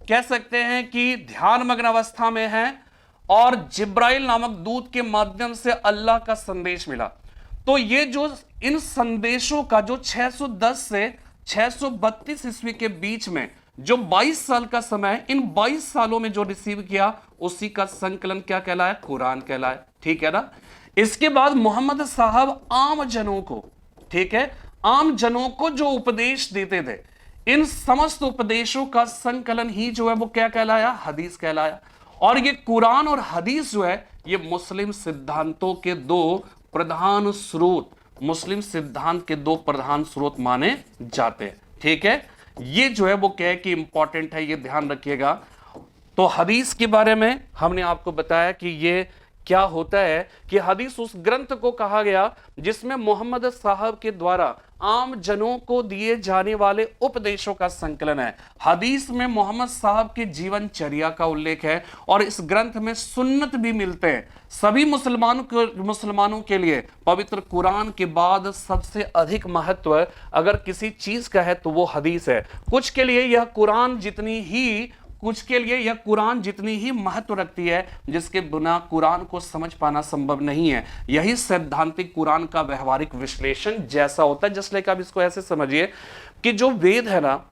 कह सकते हैं कि ध्यान मग्न अवस्था में है और जिब्राइल नामक दूत के माध्यम से अल्लाह का संदेश मिला, तो ये जो इन संदेशों का जो 610 से 632 ईस्वी के बीच में जो 22 साल का समय, इन 22 सालों में जो रिसीव किया उसी का संकलन क्या कहलाया? कुरान कहलाया। ठीक है ना। इसके बाद मोहम्मद साहब आम जनों को, ठीक है, आम जनों को जो उपदेश देते थे, इन समस्त उपदेशों का संकलन ही जो है वो क्या कहलाया? हदीस कहलाया। और ये कुरान और हदीस जो है ये मुस्लिम सिद्धांतों के दो प्रधान स्रोत, मुस्लिम सिद्धांत के दो प्रधान स्रोत माने जाते हैं। ठीक है, ये जो है वो क्या है कि इंपॉर्टेंट है, ये ध्यान रखिएगा। तो हदीस के बारे में हमने आपको बताया कि ये क्या होता है कि हदीस उस ग्रंथ को कहा गया जिसमें मोहम्मद साहब के द्वारा आम जनों को दिए जाने वाले उपदेशों का संकलन है। हदीस में मोहम्मद साहब के जीवनचर्या का उल्लेख है और इस ग्रंथ में सुन्नत भी मिलते हैं। सभी मुसलमानों के लिए पवित्र कुरान के बाद सबसे अधिक महत्व अगर किसी चीज का है तो वो हदीस है। कुछ के लिए यह कुरान जितनी ही महत्व रखती है जिसके बिना कुरान को समझ पाना संभव नहीं है। यही सैद्धांतिक कुरान का व्यवहारिक विश्लेषण जैसा होता है। जस्ट लाइक आप इसको ऐसे समझिए कि जो वेद है ना,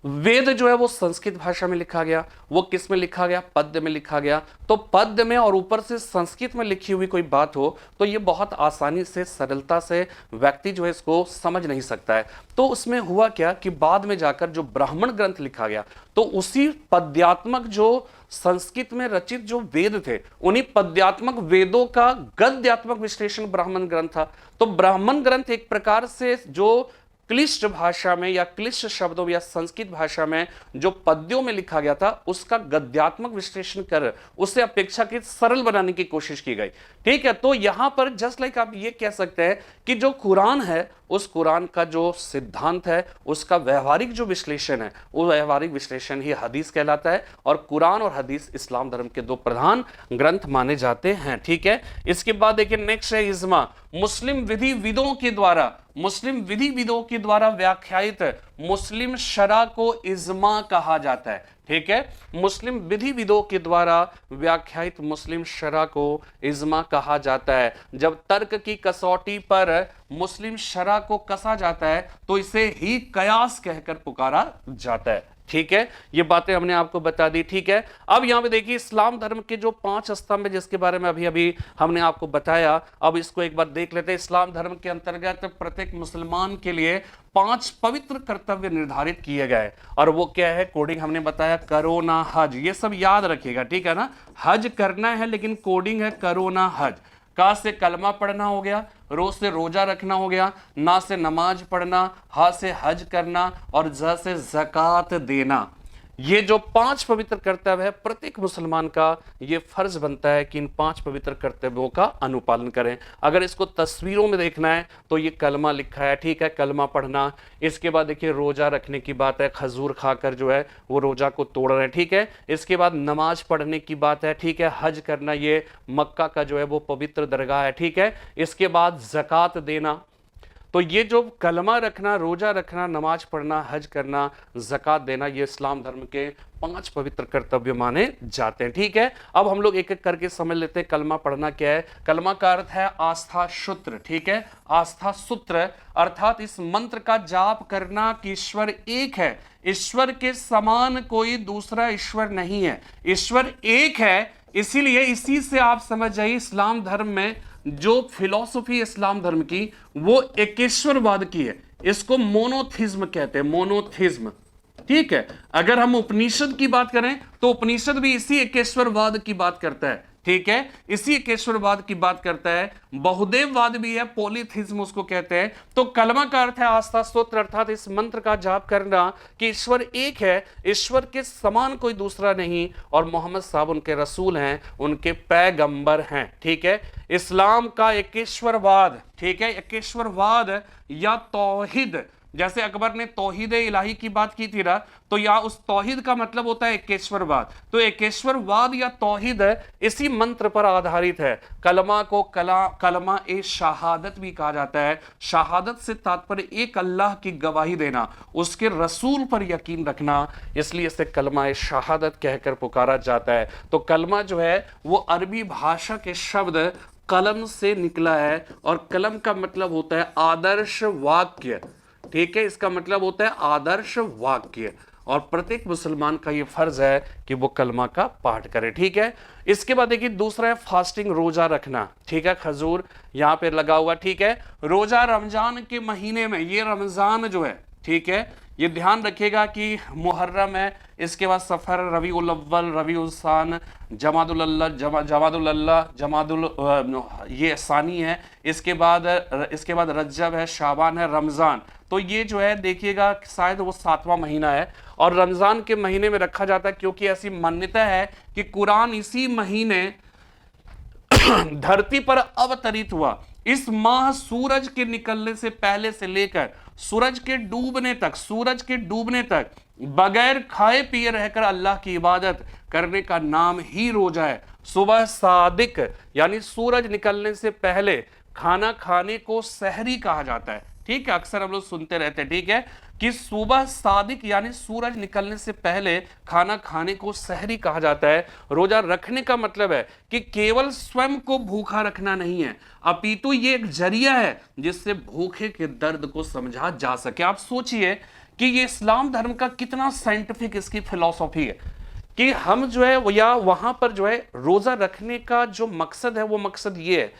वेद जो है वो संस्कृत भाषा में लिखा गया। वो किस में लिखा गया? पद्य में लिखा गया। तो पद्य में और ऊपर से संस्कृत में लिखी हुई कोई बात हो तो ये बहुत आसानी से, सरलता से व्यक्ति जो है इसको समझ नहीं सकता है। तो उसमें हुआ क्या कि बाद में जाकर जो ब्राह्मण ग्रंथ लिखा गया तो उसी पद्यात्मक जो संस्कृत में रचित जो वेद थे उन्हीं पद्यात्मक वेदों का गद्यात्मक विश्लेषण ब्राह्मण ग्रंथ था। तो ब्राह्मण ग्रंथ एक प्रकार से जो क्लिष्ट भाषा में या क्लिष्ट शब्दों में या संस्कृत भाषा में जो पद्यों में लिखा गया था उसका गद्यात्मक विश्लेषण कर उसे अपेक्षाकृत सरल बनाने की कोशिश की गई। ठीक है, तो यहां पर जस्ट लाइक आप ये कह सकते हैं कि जो कुरान है उस कुरान का जो सिद्धांत है उसका व्यवहारिक जो विश्लेषण है वो व्यवहारिक विश्लेषण ही हदीस कहलाता है। और कुरान और हदीस इस्लाम धर्म के दो प्रधान ग्रंथ माने जाते हैं। ठीक है, इसके बाद देखिए नेक्स्ट है इज्मा। मुस्लिम विधिविदों के द्वारा व्याख्यायित मुस्लिम शरा को इज्मा कहा जाता है। ठीक है, मुस्लिम विधिविदों के द्वारा व्याख्यायित मुस्लिम शरा को इज्मा कहा जाता है। जब तर्क की कसौटी पर मुस्लिम शरा को कसा जाता है तो इसे ही कयास कहकर पुकारा जाता है। ठीक है, ये बातें हमने आपको बता दी। ठीक है, अब यहां पे देखिए इस्लाम धर्म के जो 5 स्तंभ है जिसके बारे में अभी हमने आपको बताया, अब इसको एक बार देख लेते हैं। इस्लाम धर्म के अंतर्गत प्रत्येक मुसलमान के लिए 5 पवित्र कर्तव्य निर्धारित किए गए और वो क्या है? कोडिंग हमने बताया, करो ना हज। ये सब याद रखिएगा, ठीक है ना। हज करना है लेकिन कोडिंग है करो ना हज। का से कलमा पढ़ना हो गया, रो से रोजा रखना हो गया, ना से नमाज पढ़ना, हा से हज करना और ज से ज़कात देना। ये जो 5 पवित्र कर्तव्य है, प्रत्येक मुसलमान का ये फर्ज बनता है कि इन 5 पवित्र कर्तव्यों का अनुपालन करें। अगर इसको तस्वीरों में देखना है तो ये कलमा लिखा है, ठीक है, कलमा पढ़ना। इसके बाद देखिए रोजा रखने की बात है, खजूर खाकर जो है वो रोजा को तोड़ रहे हैं, ठीक है। इसके बाद नमाज पढ़ने की बात है, ठीक है, हज करना, ये मक्का का जो है वो पवित्र दरगाह है, ठीक है। इसके बाद ज़कात देना। तो ये जो कलमा रखना, रोजा रखना, नमाज पढ़ना, हज करना, ज़कात देना, ये इस्लाम धर्म के 5 पवित्र कर्तव्य माने जाते हैं, ठीक है। अब हम लोग एक एक करके समझ लेते हैं कलमा पढ़ना क्या है। कलमा का अर्थ है आस्था सूत्र, ठीक है, आस्था सूत्र अर्थात इस मंत्र का जाप करना कि ईश्वर एक है, ईश्वर के समान कोई दूसरा ईश्वर नहीं है, ईश्वर एक है। इसीलिए इसी से आप समझ जाइए इस्लाम धर्म में जो फिलॉसफी इस्लाम धर्म की वो एकेश्वरवाद की है। इसको मोनोथिज्म कहते हैं, मोनोथिज्म, ठीक है। अगर हम उपनिषद की बात करें तो उपनिषद भी इसी एकेश्वरवाद की बात करता है, ठीक है, इसी एकेश्वरवाद की बात करता है। बहुदेववाद भी है, पॉलीथिज्म उसको कहते हैं। तो कलमा का अर्थ है आस्था स्तोत्र अर्थात इस मंत्र का जाप करना कि ईश्वर एक है, ईश्वर के समान कोई दूसरा नहीं और मोहम्मद साहब उनके रसूल हैं, उनके पैगंबर हैं, ठीक है। इस्लाम का एकेश्वरवाद, ठीक है, एकेश्वरवाद या तौहीद, जैसे अकबर ने तौहीद इलाही की बात की थी ना, तो या उस तौहीद का मतलब होता है एकेश्वरवाद। तो एकेश्वरवाद या तौहीद इसी मंत्र पर आधारित है। कलमा को कलमा ए शहादत भी कहा जाता है। शहादत से तात्पर्य एक अल्लाह की गवाही देना, उसके रसूल पर यकीन रखना, इसलिए इसे कलमा ए शहादत कहकर पुकारा जाता है। तो कलमा जो है वो अरबी भाषा के शब्द कलम से निकला है और कलम का मतलब होता है आदर्श वाक्य, ठीक है, इसका मतलब होता है आदर्श वाक्य और प्रत्येक मुसलमान का ये फर्ज है कि वो कलमा का पाठ करे, ठीक है। इसके बाद देखिए दूसरा है फास्टिंग, रोजा रखना, ठीक है, खजूर यहां पे लगा हुआ, ठीक है। रोजा रमजान के महीने में, ये रमजान जो है, ठीक है, ये ध्यान रखिएगा कि मुहर्रम है, इसके बाद सफर, रबीउल अव्वल, रबीउल सान, जमादुल ये सानी है, इसके बाद रज्जब है, शाबान है, रमजान। तो ये जो है देखिएगा शायद वो 7वां महीना है और रमजान के महीने में रखा जाता है क्योंकि ऐसी मान्यता है कि कुरान इसी महीने धरती पर अवतरित हुआ। इस माह सूरज के निकलने से पहले से लेकर सूरज के डूबने तक बगैर खाए पिए रहकर अल्लाह की इबादत करने का नाम ही रोजा है। सुबह सादिक यानी सूरज निकलने से पहले खाना खाने को सहरी कहा जाता है, ठीक है, अक्सर हम लोग सुनते रहते हैं, ठीक है, कि सुबह सादिक यानी सूरज निकलने से पहले खाना खाने को सहरी कहा जाता है। रोजा रखने का मतलब है कि केवल स्वयं को भूखा रखना नहीं है, अपितु ये एक जरिया है जिससे भूखे के दर्द को समझा जा सके। आप सोचिए कि ये इस्लाम धर्म का कितना साइंटिफिक इसकी फिलॉसफी है कि हम जो है या वहां पर जो है रोजा रखने का जो मकसद है वो मकसद ये है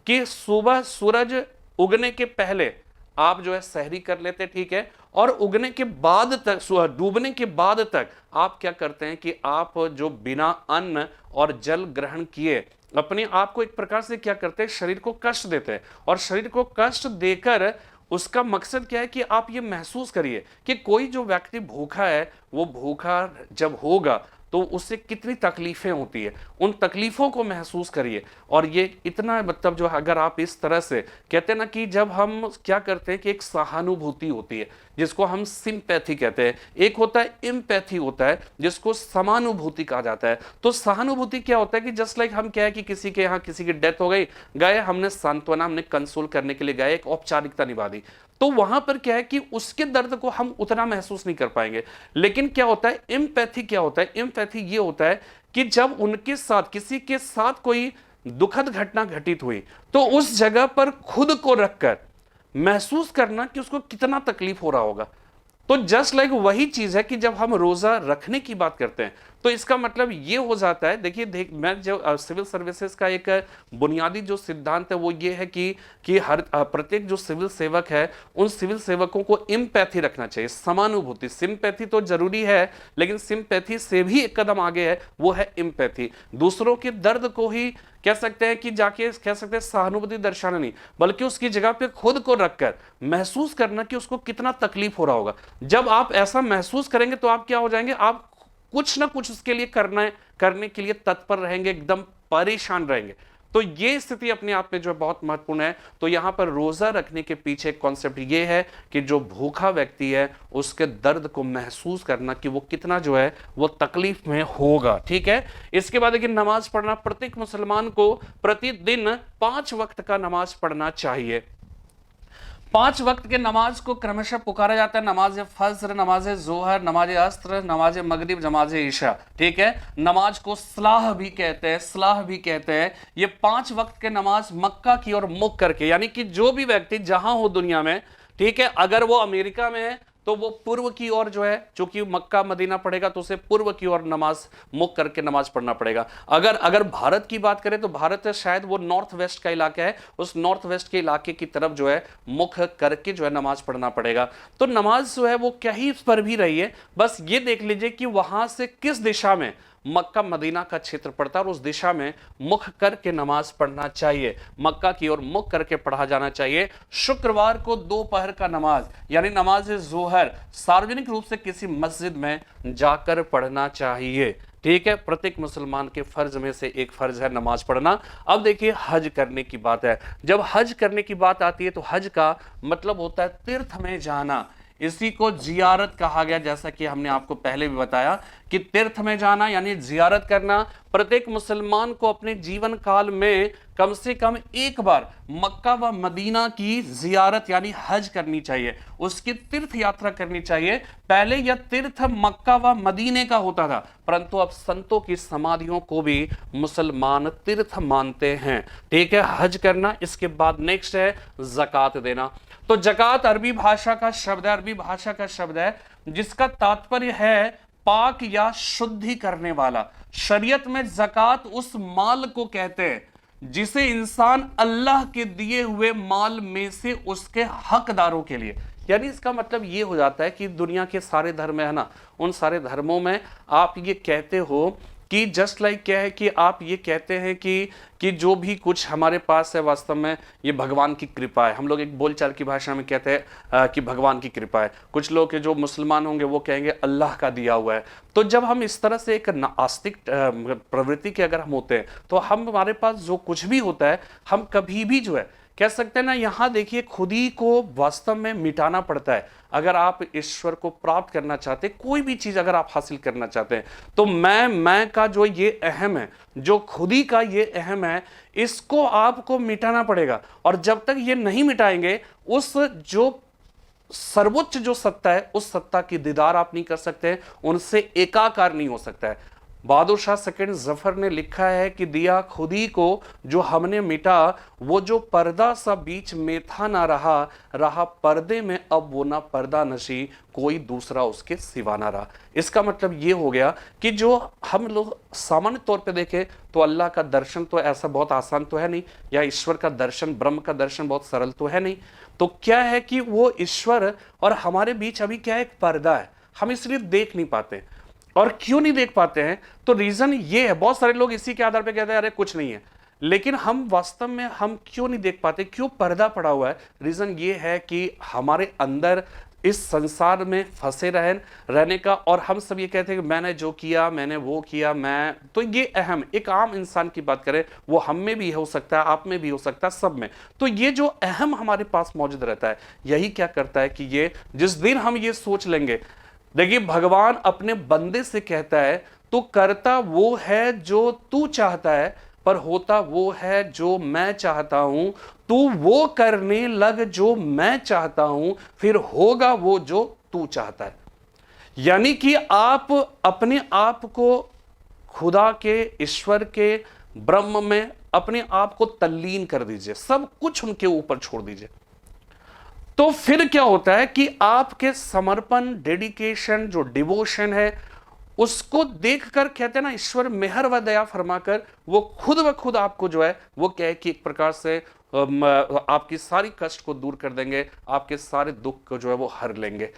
कि सुबह सूरज उगने के पहले आप जो है सहरी कर लेते, ठीक है, और उगने के बाद तक, डूबने के बाद तक आप क्या करते हैं कि आप जो बिना अन्न और जल ग्रहण किए अपने आप को एक प्रकार से क्या करते हैं, शरीर को कष्ट देते हैं और शरीर को कष्ट देकर उसका मकसद क्या है कि आप ये महसूस करिए कि कोई जो व्यक्ति भूखा है वो भूखा जब होगा तो उससे कितनी तकलीफें होती है, उन तकलीफों को महसूस करिए। और ये इतना मतलब जो अगर आप इस तरह से कहते हैं ना कि जब हम क्या करते हैं कि एक सहानुभूति होती है जिसको हम सिंपैथी कहते हैं, एक होता है एम्पैथी होता है जिसको समानुभूति कहा जाता है। तो सहानुभूति क्या होता है कि जस्ट लाइक हम क्या है कि किसी के यहाँ किसी की डेथ हो गई, गए हमने सांत्वना, हमने कंसोल करने के लिए गए, एक औपचारिकता निभा दी, तो वहां पर क्या है कि उसके दर्द को हम उतना महसूस नहीं कर पाएंगे। लेकिन क्या होता है एम्पैथी, क्या होता है एम्पैथी, ये होता है कि जब उनके साथ किसी के साथ कोई दुखद घटना घटित हुई तो उस जगह पर खुद को रखकर महसूस करना कि उसको कितना तकलीफ हो रहा होगा। तो जस्ट लाइक वही चीज है कि जब हम रोजा रखने की बात करते हैं तो इसका मतलब ये हो जाता है, देखिए मैं जो सिविल सर्विसेज का एक बुनियादी जो सिद्धांत है वो ये है कि हर प्रत्येक जो सिविल सेवक है उन सिविल सेवकों को एम्पैथी रखना चाहिए, समानुभूति। सिंपैथी तो जरूरी है, लेकिन सिंपैथी से भी एक कदम आगे है, वो है एम्पैथी। दूसरों के दर्द को ही कह सकते हैं कि जाके कह सकते हैं सहानुभूति दर्शाना नहीं, बल्कि उसकी जगह पे खुद को रखकर महसूस करना कि उसको कितना तकलीफ हो रहा होगा। जब आप ऐसा महसूस करेंगे तो आप क्या हो जाएंगे, आप कुछ ना कुछ उसके लिए करने के लिए तत्पर रहेंगे, एकदम परेशान रहेंगे। तो ये स्थिति अपने आप में जो है बहुत महत्वपूर्ण है। तो यहां पर रोजा रखने के पीछे कॉन्सेप्ट ये है कि जो भूखा व्यक्ति है उसके दर्द को महसूस करना कि वो कितना जो है वो तकलीफ में होगा। ठीक है, इसके बाद देखिए नमाज पढ़ना। प्रत्येक मुसलमान को प्रतिदिन 5 वक्त का नमाज पढ़ना चाहिए। 5 वक्त के नमाज को क्रमशः पुकारा जाता है, नमाज फज्र, नमाज जोहर, नमाज अस्र, नमाज मगरिब, नमाज ईशा। ठीक है, नमाज को सलाह भी कहते हैं, सलाह भी कहते हैं। ये 5 वक्त के नमाज मक्का की ओर मुख करके, यानी कि जो भी व्यक्ति जहां हो दुनिया में, ठीक है, अगर वो अमेरिका में है तो वो पूर्व की ओर जो है, चूंकि मक्का मदीना पड़ेगा तो उसे पूर्व की ओर नमाज मुख करके नमाज पढ़ना पड़ेगा। अगर भारत की बात करें तो भारत शायद वो नॉर्थ वेस्ट का इलाका है, उस नॉर्थ वेस्ट के इलाके की तरफ जो है मुख करके जो है नमाज पढ़ना पड़ेगा। तो नमाज जो है वो कहीं पर भी रही है, बस ये देख लीजिए कि वहां से किस दिशा में मक्का मदीना का क्षेत्र पड़ता है और उस दिशा में मुख करके नमाज पढ़ना चाहिए, मक्का की ओर मुख करके पढ़ा जाना चाहिए। शुक्रवार को दोपहर का नमाज यानी नमाज जोहर सार्वजनिक रूप से किसी मस्जिद में जाकर पढ़ना चाहिए। ठीक है, प्रत्येक मुसलमान के फर्ज में से एक फर्ज है नमाज पढ़ना। अब देखिए हज करने की बात है। जब हज करने की बात आती है तो हज का मतलब होता है तीर्थ में जाना, इसी को जियारत कहा गया। जैसा कि हमने आपको पहले भी बताया कि तीर्थ में जाना यानी जियारत करना। प्रत्येक मुसलमान को अपने जीवन काल में कम से कम एक बार मक्का व मदीना की जियारत यानी हज करनी चाहिए, उसकी तीर्थ यात्रा करनी चाहिए। पहले यह तीर्थ मक्का व मदीने का होता था, परंतु अब संतों की समाधियों को भी मुसलमान तीर्थ मानते हैं। ठीक है, हज करना। इसके बाद नेक्स्ट है ज़कात देना। तो ज़कात अरबी भाषा का शब्द है, अरबी भाषा का शब्द है जिसका तात्पर्य है पाक या शुद्धि करने वाला। शरीयत में ज़कात उस माल को कहते हैं जिसे इंसान अल्लाह के दिए हुए माल में से उसके हकदारों के लिए, यानी इसका मतलब ये हो जाता है कि दुनिया के सारे धर्म है ना, उन सारे धर्मों में आप ये कहते हो कि जस्ट लाइक क्या है कि आप ये कहते हैं कि जो भी कुछ हमारे पास है वास्तव में ये भगवान की कृपा है। हम लोग एक बोलचाल की भाषा में कहते हैं कि भगवान की कृपा है। कुछ लोग के जो मुसलमान होंगे वो कहेंगे अल्लाह का दिया हुआ है। तो जब हम इस तरह से एक आस्तिक प्रवृत्ति के अगर हम होते हैं तो हमारे पास जो कुछ भी होता है हम कभी भी जो है कह सकते हैं ना, यहां देखिए खुद ही को वास्तव में मिटाना पड़ता है। अगर आप ईश्वर को प्राप्त करना चाहते हैं, कोई भी चीज अगर आप हासिल करना चाहते हैं, तो मैं का जो ये अहम है, जो खुद ही का ये अहम है, इसको आपको मिटाना पड़ेगा। और जब तक ये नहीं मिटाएंगे उस जो सर्वोच्च जो सत्ता है उस सत्ता की दीदार आप नहीं कर सकते, उनसे एकाकार नहीं हो सकता है। बहादुर शाह सेकंड जफर ने लिखा है कि दिया खुदी को जो हमने मिटा, वो जो पर्दा सा बीच में था ना रहा, रहा पर्दे में अब वो ना पर्दा नशी, कोई दूसरा उसके सिवा ना रहा। इसका मतलब ये हो गया कि जो हम लोग सामान्य तौर पे देखें तो अल्लाह का दर्शन तो ऐसा बहुत आसान तो है नहीं, या ईश्वर का दर्शन, ब्रह्म का दर्शन बहुत सरल तो है नहीं। तो क्या है कि वो ईश्वर और हमारे बीच अभी क्या है, एक पर्दा है, हम इसलिए देख नहीं पाते। और क्यों नहीं देख पाते हैं तो रीजन ये है, बहुत सारे लोग इसी के आधार पे कहते हैं अरे कुछ नहीं है, लेकिन हम वास्तव में हम क्यों नहीं देख पाते, क्यों पर्दा पड़ा हुआ है? रीजन ये है कि हमारे अंदर इस संसार में फंसे रहने का, और हम सब ये कहते हैं कि मैंने जो किया, मैंने वो किया, मैं तो ये अहम, एक आम इंसान की बात करें वो हम में भी हो सकता है, आप में भी हो सकता है, सब में। तो ये जो अहम हमारे पास मौजूद रहता है, यही क्या करता है कि ये जिस दिन हम ये सोच लेंगे, देखिए भगवान अपने बंदे से कहता है तो करता वो है जो तू चाहता है, पर होता वो है जो मैं चाहता हूं। तू वो करने लग जो मैं चाहता हूं, फिर होगा वो जो तू चाहता है। यानी कि आप अपने आप को खुदा के, ईश्वर के, ब्रह्म में अपने आप को तल्लीन कर दीजिए, सब कुछ उनके ऊपर छोड़ दीजिए। तो फिर क्या होता है कि आपके समर्पण, डेडिकेशन, जो डिवोशन है, उसको देखकर कहते हैं ना, ईश्वर मेहर व दया फरमाकर वो खुद ब खुद आपको जो है वो क्या है कि एक प्रकार से आपकी सारी कष्ट को दूर कर देंगे, आपके सारे दुख को जो है वो हर लेंगे।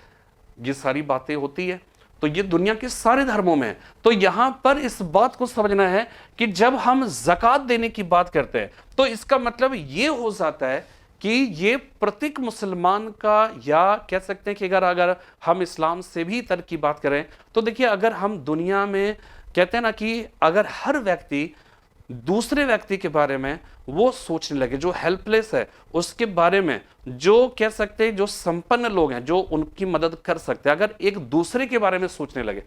ये सारी बातें होती है, तो ये दुनिया के सारे धर्मों में है। तो यहां पर इस बात को समझना है कि जब हम ज़कात देने की बात करते हैं तो इसका मतलब ये हो जाता है कि ये प्रत्येक मुसलमान का, या कह सकते हैं कि अगर हम इस्लाम से भी तर्क की बात करें तो देखिए, अगर हम दुनिया में कहते हैं ना कि अगर हर व्यक्ति दूसरे व्यक्ति के बारे में वो सोचने लगे, जो हेल्पलेस है उसके बारे में, जो कह सकते हैं जो संपन्न लोग हैं जो उनकी मदद कर सकते हैं, अगर एक दूसरे के बारे में सोचने लगे,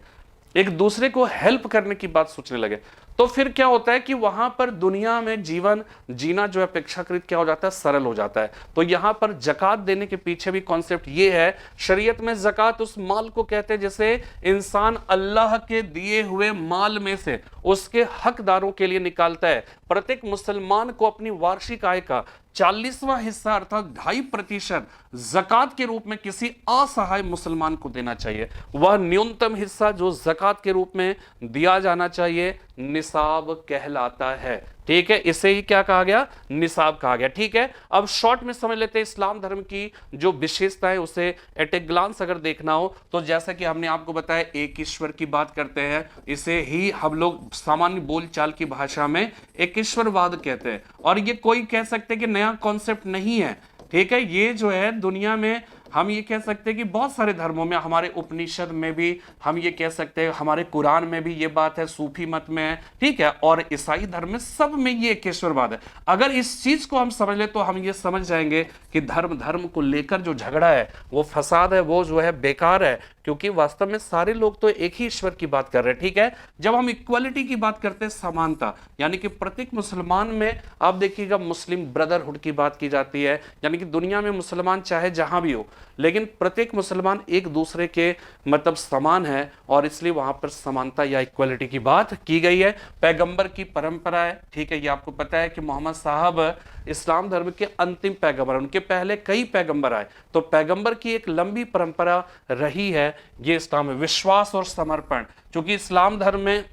एक दूसरे को हेल्प करने की बात सोचने लगे, तो फिर क्या होता है कि वहां पर दुनिया में जीवन जीना जो है अपेक्षाकृत क्या हो जाता है, सरल हो जाता है। तो यहां पर ज़कात देने के पीछे भी कॉन्सेप्ट ये है, शरीयत में ज़कात उस माल को कहते हैं जिसे इंसान अल्लाह के दिए हुए माल में से उसके हकदारों के लिए निकालता है। प्रत्येक मुसलमान को अपनी वार्षिक आय का 40वां हिस्सा अर्थात 2.5% ज़कात के रूप में किसी असहाय मुसलमान को देना चाहिए। वह न्यूनतम हिस्सा जो ज़कात के रूप में दिया जाना चाहिए निसाब कहलाता है। ठीक है, इसे ही क्या कहा गया, निसाब कहा गया। ठीक है, अब शॉर्ट में समझ लेते हैं इस्लाम धर्म की जो विशेषता है, उसे एट ए ग्लांस अगर देखना हो तो जैसा कि हमने आपको बताया एक ईश्वर की बात करते हैं, इसे ही हम लोग सामान्य बोलचाल की भाषा में एक ईश्वरवाद कहते हैं। और ये कोई कह सकते हैं कि नया कॉन्सेप्ट नहीं है। ठीक है, ये जो है दुनिया में हम ये कह सकते हैं कि बहुत सारे धर्मों में, हमारे उपनिषद में भी हम ये कह सकते हैं, हमारे कुरान में भी ये बात है, सूफी मत में है, ठीक है, और ईसाई धर्म में, सब में ये एकेश्वरवाद है। अगर इस चीज को हम समझ ले तो हम ये समझ जाएंगे कि धर्म को लेकर जो झगड़ा है, वो फसाद है, वो जो है बेकार है, क्योंकि वास्तव में सारे लोग तो एक ही ईश्वर की बात कर रहे हैं। ठीक है, जब हम इक्वालिटी की बात करते हैं, समानता, यानी कि प्रत्येक मुसलमान में आप देखिएगा मुस्लिम ब्रदरहुड की बात की जाती है, यानी कि दुनिया में मुसलमान चाहे जहां भी हो, लेकिन प्रत्येक मुसलमान एक दूसरे के मतलब समान है, और इसलिए वहां पर समानता या इक्वालिटी की बात की गई है। पैगंबर की परंपरा है, ठीक है, ये आपको पता है कि मोहम्मद साहब इस्लाम धर्म के अंतिम पैगंबर, उनके पहले कई पैगंबर आए, तो पैगंबर की एक लंबी परंपरा रही है ये इस्लाम में। विश्वास और समर्पण, क्योंकि इस्लाम धर्म में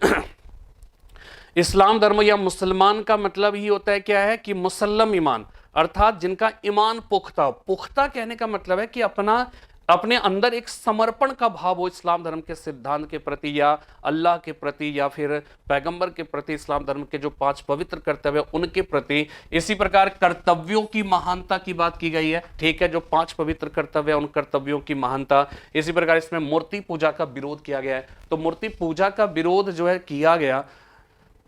इस्लाम धर्म या मुसलमान का मतलब ही होता है क्या है कि मुसल्लम ईमान, अर्थात जिनका ईमान पुख्ता। पुख्ता कहने का मतलब है कि अपने अंदर एक समर्पण का भाव हो इस्लाम धर्म के सिद्धांत के प्रति, या अल्लाह के प्रति, या फिर पैगंबर के प्रति, इस्लाम धर्म के जो 5 पवित्र कर्तव्य उनके प्रति। इसी प्रकार कर्तव्यों की महानता की बात की गई है, ठीक है, जो 5 पवित्र कर्तव्य उन कर्तव्यों की महानता। इसी प्रकार इसमें मूर्ति पूजा का विरोध किया गया है, तो मूर्ति पूजा का विरोध जो है किया गया।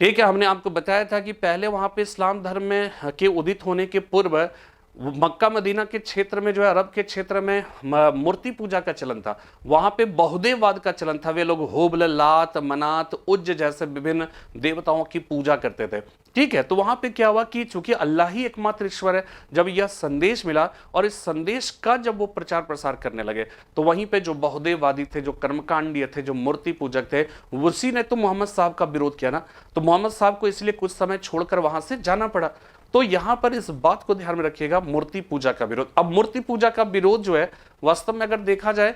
ठीक है, हमने आपको बताया था कि पहले वहां पे इस्लाम धर्म में के उदित होने के पूर्व मक्का मदीना के क्षेत्र में जो है, अरब के क्षेत्र में मूर्ति पूजा का चलन था। वहां पे बहुदेववाद का चलन था, वे लोग हुबल, लात, मनात, उज्ज जैसे विभिन्न देवताओं की पूजा करते थे। ठीक है, तो वहां पे क्या हुआ कि चूंकि अल्लाह ही एकमात्र ईश्वर है, जब यह संदेश मिला और इस संदेश का जब वो प्रचार प्रसार करने लगे, तो वहीं पे जो बहुदेववादी थे, जो कर्मकांडीय थे, जो मूर्ति पूजक थे, उसी ने तो मोहम्मद साहब का विरोध किया ना, तो मोहम्मद साहब को इसलिए कुछ समय छोड़कर वहां से जाना पड़ा। तो यहां पर इस बात को ध्यान में रखिएगा, मूर्ति पूजा का विरोध। अब मूर्ति पूजा का विरोध जो है वास्तव में अगर देखा जाए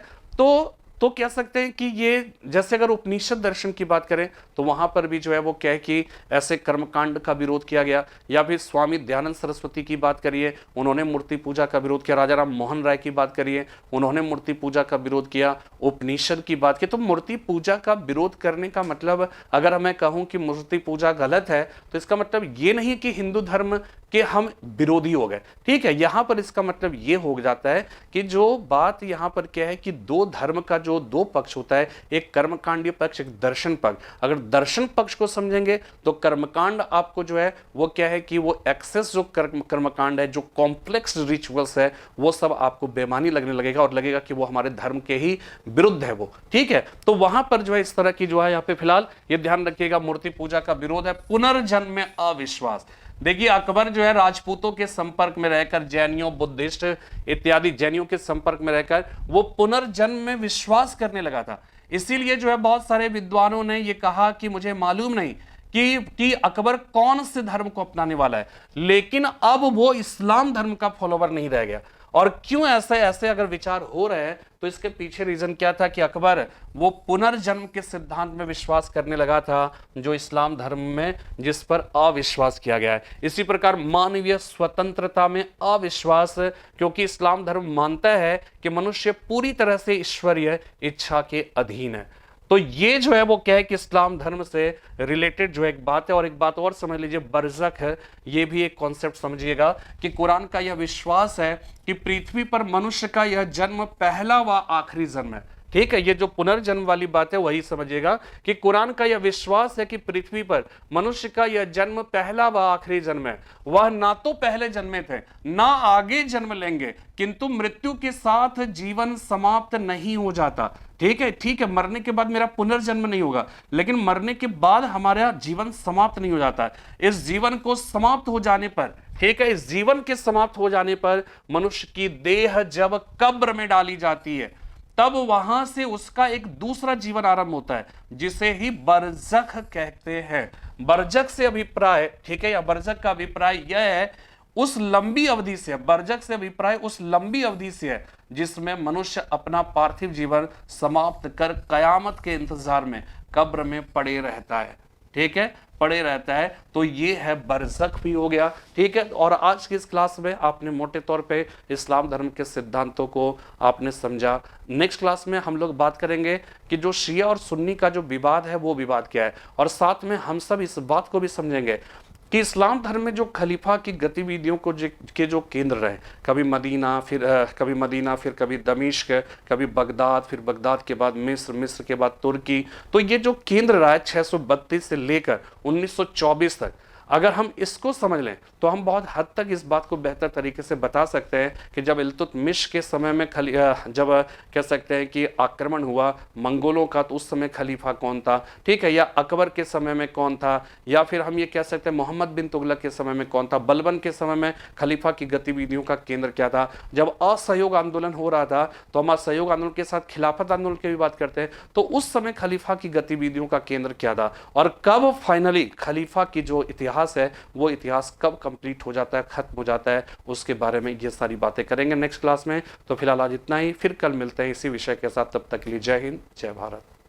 तो कह सकते हैं कि ये, जैसे अगर उपनिषद दर्शन की बात करें तो वहां पर भी जो है वो क्या है कि ऐसे कर्मकांड का विरोध किया गया। या फिर स्वामी दयानंद सरस्वती की बात करिए, उन्होंने मूर्ति पूजा का विरोध किया। राजा राम मोहन राय की बात करिए, उन्होंने मूर्ति पूजा का विरोध किया। उपनिषद की बात की तो मूर्ति पूजा का विरोध करने का मतलब, अगर मैं कहूं कि मूर्ति पूजा गलत है, तो इसका मतलब ये नहीं कि हिंदू धर्म के हम विरोधी हो गए। ठीक है, यहां पर इसका मतलब ये हो जाता है कि जो बात यहां पर क्या है कि दो धर्म का जो दो पक्ष होता है, एक कर्मकांडीय पक्ष, एक दर्शन पक्ष। अगर दर्शन पक्ष को समझेंगे तो कर्मकांड आपको जो है वो क्या है कि वो एक्सेस जो कर्मकांड है, जो कॉम्प्लेक्स रिचुअल्स है, वो सब आपको बेमानी लगने लगेगा और लगेगा कि वो हमारे धर्म के ही विरुद्ध है वो। ठीक है, तो वहां पर जो है इस तरह की जो है यहाँ पे फिलहाल ये ध्यान रखिएगा, मूर्ति पूजा का विरोध है। पुनर्जन्म में अविश्वास, देखिए अकबर जो है राजपूतों के संपर्क में रहकर, जैनियों, बुद्धिस्ट इत्यादि जैनियों के संपर्क में रहकर वो पुनर्जन्म में विश्वास करने लगा था। इसीलिए जो है बहुत सारे विद्वानों ने ये कहा कि मुझे मालूम नहीं कि अकबर कौन से धर्म को अपनाने वाला है, लेकिन अब वो इस्लाम धर्म का फॉलोवर नहीं रह गया। और क्यों ऐसे ऐसे अगर विचार हो रहे हैं तो इसके पीछे रीजन क्या था कि अकबर वो पुनर्जन्म के सिद्धांत में विश्वास करने लगा था जो इस्लाम धर्म में जिस पर अविश्वास किया गया है। इसी प्रकार मानवीय स्वतंत्रता में अविश्वास, क्योंकि इस्लाम धर्म मानता है कि मनुष्य पूरी तरह से ईश्वरीय इच्छा के अधीन है। तो ये जो है वो क्या है कि इस्लाम धर्म से रिलेटेड जो एक बात है। और एक बात और समझ लीजिए, बरज़ख है, ये भी एक कॉन्सेप्ट समझिएगा कि कुरान का यह विश्वास है कि पृथ्वी पर मनुष्य का यह जन्म पहला व आखिरी जन्म है। ठीक है, ये जो पुनर्जन्म वाली बात है वही समझिएगा कि कुरान का यह विश्वास है कि पृथ्वी पर मनुष्य का यह जन्म पहला व आखिरी जन्म है। वह ना तो पहले जन्मे थे ना आगे जन्म लेंगे, किंतु मृत्यु के साथ जीवन समाप्त नहीं हो जाता। ठीक है, मरने के बाद मेरा पुनर्जन्म नहीं होगा, लेकिन मरने के बाद हमारा जीवन समाप्त नहीं हो जाता। इस जीवन को समाप्त हो जाने पर, ठीक है, इस जीवन के समाप्त हो जाने पर मनुष्य की देह जब कब्र में डाली जाती है तब वहां से उसका एक दूसरा जीवन आरंभ होता है जिसे ही बरज़ख कहते हैं। बरज़ख से अभिप्राय, ठीक है, या बरज़ख का अभिप्राय यह है उस लंबी अवधि से, बरज़ख से अभिप्राय उस लंबी अवधि से है जिसमें मनुष्य अपना पार्थिव जीवन समाप्त कर कयामत के इंतजार में कब्र में पड़े रहता है। ठीक है, पड़े रहता है। तो ये है बरज़ख भी हो गया। ठीक है, और आज की इस क्लास में आपने मोटे तौर पे इस्लाम धर्म के सिद्धांतों को आपने समझा। नेक्स्ट क्लास में हम लोग बात करेंगे कि जो शिया और सुन्नी का जो विवाद है वो विवाद क्या है, और साथ में हम सब इस बात को भी समझेंगे कि इस्लाम धर्म में जो खलीफा की गतिविधियों को के जो केंद्र रहे, कभी मदीना, फिर कभी दमिश्क, कभी बगदाद, फिर बगदाद के बाद मिस्र, मिस्र के बाद तुर्की। तो ये जो केंद्र रहा है 632 से लेकर 1924 तक, अगर हम इसको समझ लें तो हम बहुत हद तक इस बात को बेहतर तरीके से बता सकते हैं कि जब इल्तुतमिश के समय में जब कह सकते हैं कि आक्रमण हुआ मंगोलों का, तो उस समय खलीफा कौन था, ठीक है, या अकबर के समय में कौन था, या फिर हम ये कह सकते हैं मोहम्मद बिन तुगलक के समय में कौन था, बलबन के समय में खलीफा की गतिविधियों का केंद्र क्या था। जब असहयोग आंदोलन हो रहा था तो हम असहयोग आंदोलन के साथ खिलाफत आंदोलन की भी बात करते हैं, तो उस समय खलीफा की गतिविधियों का केंद्र क्या था, और कब फाइनली खलीफा की जो इतिहास है वो इतिहास कब कंप्लीट हो जाता है, खत्म हो जाता है, उसके बारे में ये सारी बातें करेंगे नेक्स्ट क्लास में। तो फिलहाल आज इतना ही, फिर कल मिलते हैं इसी विषय के साथ। तब तक के लिए जय हिंद, जय भारत।